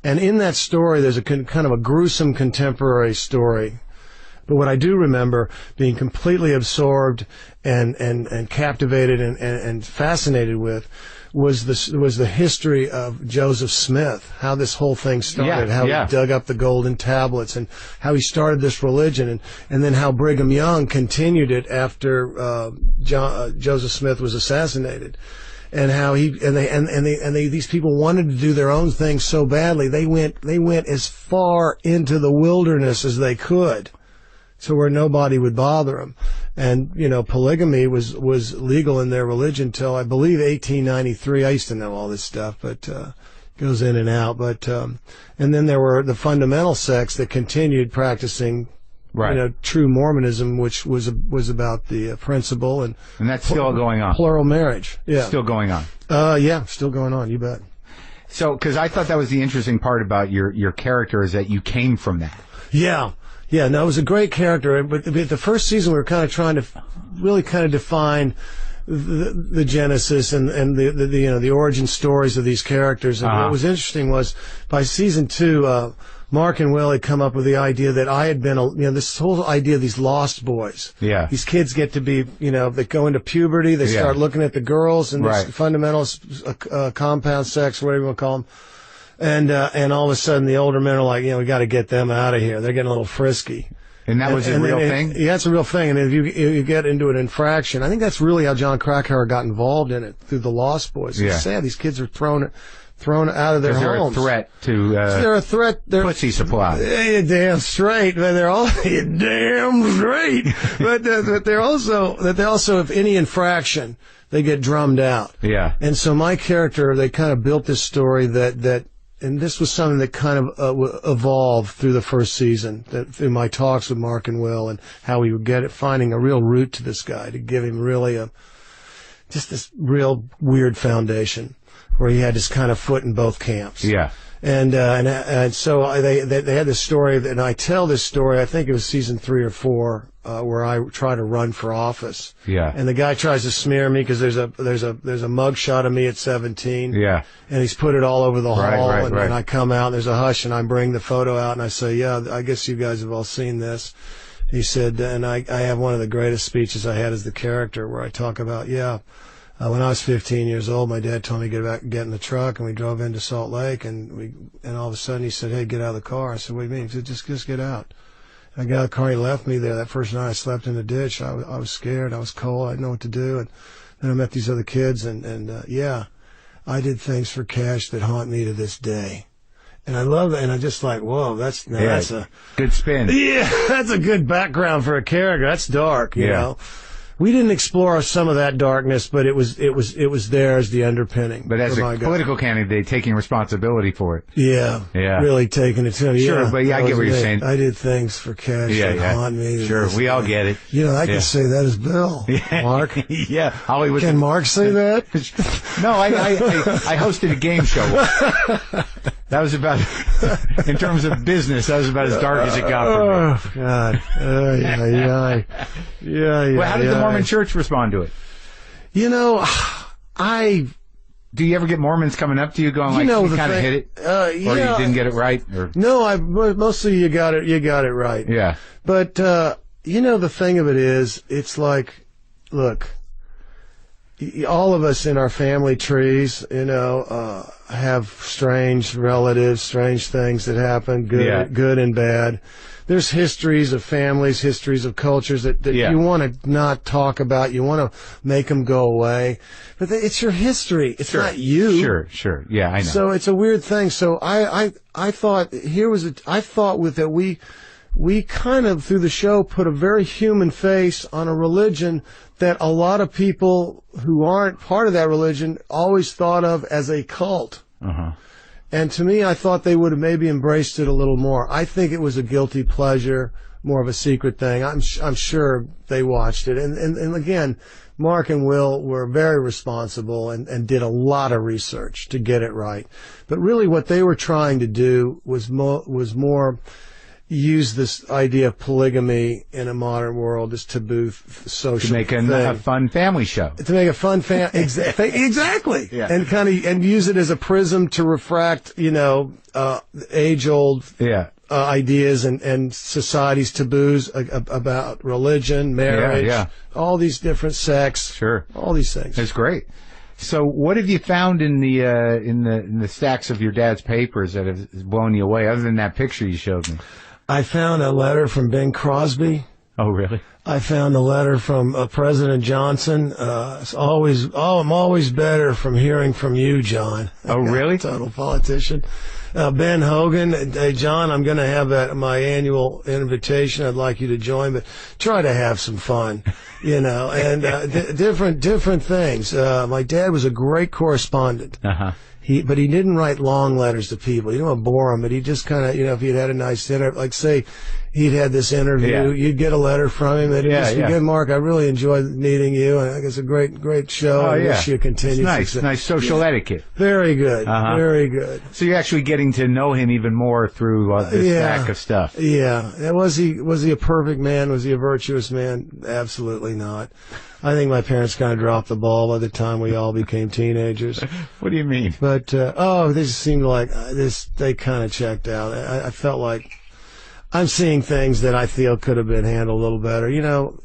And in that story, there's a kind of a gruesome contemporary story. But what I do remember being completely absorbed and captivated and fascinated with was the history of Joseph Smith, how this whole thing started, how he dug up the golden tablets, and how he started this religion, and then how Brigham Young continued it after Joseph Smith was assassinated. And how these people wanted to do their own thing so badly, they went as far into the wilderness as they could to where nobody would bother them. And, you know, polygamy was legal in their religion till, I believe, 1893. I used to know all this stuff, but goes in and out. But and then there were the fundamental sects that continued practicing, right, you know, true Mormonism, which was about the principle and that's still going on. Plural marriage, yeah, still going on. Yeah, still going on. You bet. So, because I thought that was the interesting part about your character is that you came from that. Yeah. Yeah, no, it was a great character, but the first season we were kind of trying to really kind of define the genesis and the you know, the origin stories of these characters. And what was interesting was by season 2, Marc and Will had come up with the idea that I had been, you know, this whole idea of these lost boys. Yeah. These kids get to be, you know, they go into puberty, they start looking at the girls and this fundamental compound sex, whatever you want to call them. And all of a sudden the older men are like, you know, we got to get them out of here. They're getting a little frisky. And that was a real thing? Yeah, it's a real thing. And if you get into an infraction, I think that's really how John Krakauer got involved in it, through the Lost Boys. It's sad. These kids are thrown out of their homes. They're a threat to they're a threat. They're pussy supply. Damn straight. But they're all damn straight. but they're also if any infraction, they get drummed out. Yeah. And so my character, they kind of built this story that and this was something that kind of evolved through the first season, that through my talks with Marc and Will, and how we would finding a real root to this guy, to give him really just this real weird foundation where he had this kind of foot in both camps. Yeah. And so they had this story, and I tell this story, I think it was season 3 or 4, where I try to run for office. Yeah. And the guy tries to smear me because there's a mug shot of me at 17. Yeah. And he's put it all over the hall, and I come out, and there's a hush, and I bring the photo out, and I say, yeah, I guess you guys have all seen this. He said, and I have one of the greatest speeches I had as the character, where I talk about, when I was 15 years old, my dad told me to get in the truck, and we drove into Salt Lake, and all of a sudden he said, hey, get out of the car. I said, what do you mean? He said, just get out. And I got out of the car, he left me there. That first night I slept in the ditch. I was scared, I was cold, I didn't know what to do. And then I met these other kids, and I did things for cash that haunt me to this day. And I love it, and I'm just like, whoa, that's a good spin. Yeah, that's a good background for a character. That's dark, you know. We didn't explore some of that darkness, but it was there as the underpinning. But as a political candidate, taking responsibility for it. Yeah. Really taking it to him. Sure, but I get what you're saying. I did things for cash that haunt me. Sure, we all get it. You know, I can say that as Bill. Marc. Yeah. Hollywood. Can Marc say that? No, I hosted a game show. That was about, in terms of business, that was about as dark as it got for me. Oh, God. Well, how did the Mormon Church respond to it? You know, do you ever get Mormons coming up to you going, like, you kind of hit it? Or you didn't get it right? Or? No, mostly you got it right. Yeah. But, you know, the thing of it is, it's like, look, all of us in our family trees, you know, have strange relatives, strange things that happen, good and bad. There's histories of families, histories of cultures that you want to not talk about. You want to make them go away. But it's your history. It's not you. Sure. Yeah, I know. So it's a weird thing. So I thought that we kind of, through the show, put a very human face on a religion that a lot of people who aren't part of that religion always thought of as a cult. Uh-huh. And to me, I thought they would have maybe embraced it a little more. I think it was a guilty pleasure, more of a secret thing. I'm sure they watched it. And again, Marc and Will were very responsible and did a lot of research to get it right. But really what they were trying to do was more use this idea of polygamy in a modern world, this taboo social to make a fun family show. To make a fun exactly. Yeah. And use it as a prism to refract, you know, age-old ideas and society's taboos about religion, marriage, all these different sects, all these things. That's great. So, what have you found in the stacks of your dad's papers that has blown you away, other than that picture you showed me? I found a letter from Bing Crosby. Oh, really? I found a letter from President Johnson. I'm always better from hearing from you, John. Oh, really? Total politician. Ben Hogan, hey, John, I'm going to have my annual invitation. I'd like you to join, but try to have some fun, and different things. My dad was a great correspondent. Uh-huh. But he didn't write long letters to people. You don't want to bore him, but he just kind of, if he'd had a nice dinner, like say he'd had this interview, you'd get a letter from him that again, Mark, I really enjoyed meeting you, and I think it's a great show. Oh, I wish you continued. It's nice social etiquette. Very good, very good. So you're actually getting to know him even more through this stack of stuff. Yeah. Was he a perfect man? Was he a virtuous man? Absolutely not. I think my parents kind of dropped the ball by the time we all became teenagers. What do you mean? But, they just seemed like they kind of checked out. I felt like I'm seeing things that I feel could have been handled a little better,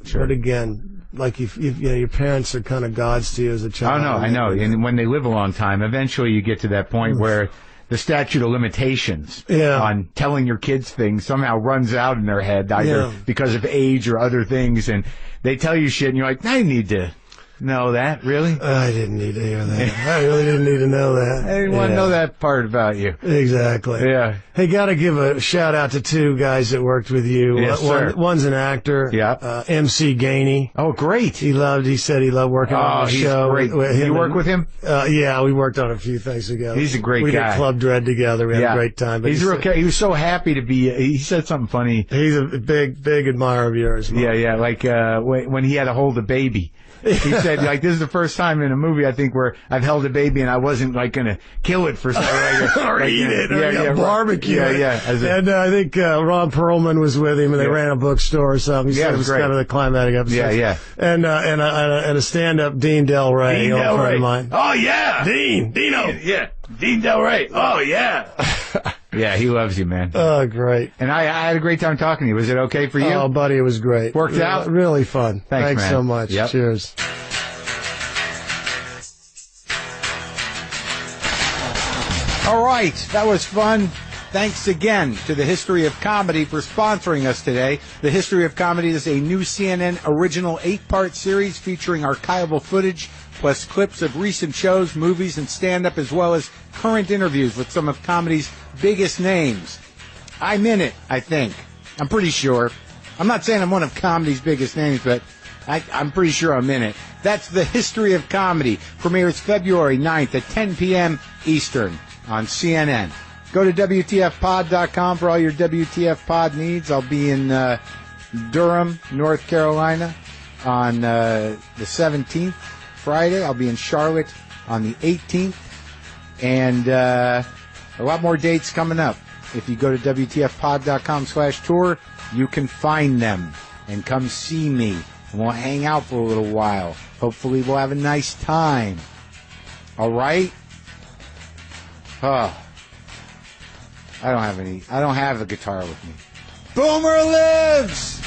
Sure. But again, like your parents are kind of gods to you as a child. Oh, no, I know. And when they live a long time, eventually you get to that point where the statute of limitations on telling your kids things somehow runs out in their head, either because of age or other things, and they tell you shit, and you're like, I need to know that, really? I didn't need to hear that. I really didn't need to know that. I didn't want to know that part about you. Exactly. Yeah. Hey, got to give a shout out to two guys that worked with you. Yes, sir. One's an actor. Yeah. MC Gainey. Oh, great. He said he loved working on the show. Great. You work with him? Yeah, we worked on a few things together. He's a great guy. We did Club Dread together. We had a great time. But he was so happy to be, he said something funny. He's a big admirer of yours, Mark. Yeah, like when he had to hold a baby. He said, this is the first time in a movie, I think, where I've held a baby and I wasn't, going to kill it for something. or eat it. Or barbecue it. Yeah. And I think Ron Perlman was with him, and they ran a bookstore or something. He said it was kind of the climatic episode. Yeah. And a stand-up, Dean Del Rey, old friend of mine. Oh, yeah. Dino. Yeah. Dean Del Rey. Oh, yeah. Yeah, he loves you, man. Oh, great. And I had a great time talking to you. Was it okay for you? Oh, buddy, it was great. Worked out? Really fun. Thanks man. so much. Yep. Cheers. All right, that was fun. Thanks again to the History of Comedy for sponsoring us today. The History of Comedy is a new CNN original 8-part series featuring archival footage, plus clips of recent shows, movies, and stand-up, as well as current interviews with some of comedy's biggest names. I'm in it, I think. I'm pretty sure. I'm not saying I'm one of comedy's biggest names, but I'm pretty sure I'm in it. That's The History of Comedy. Premieres February 9th at 10 p.m. Eastern on CNN. Go to WTFpod.com for all your WTF pod needs. I'll be in Durham, North Carolina on the 17th, Friday. I'll be in Charlotte on the 18th. And a lot more dates coming up. If you go to WTFpod.com/tour, you can find them and come see me. And we'll hang out for a little while. Hopefully we'll have a nice time. All right? I don't have a guitar with me. Boomer lives!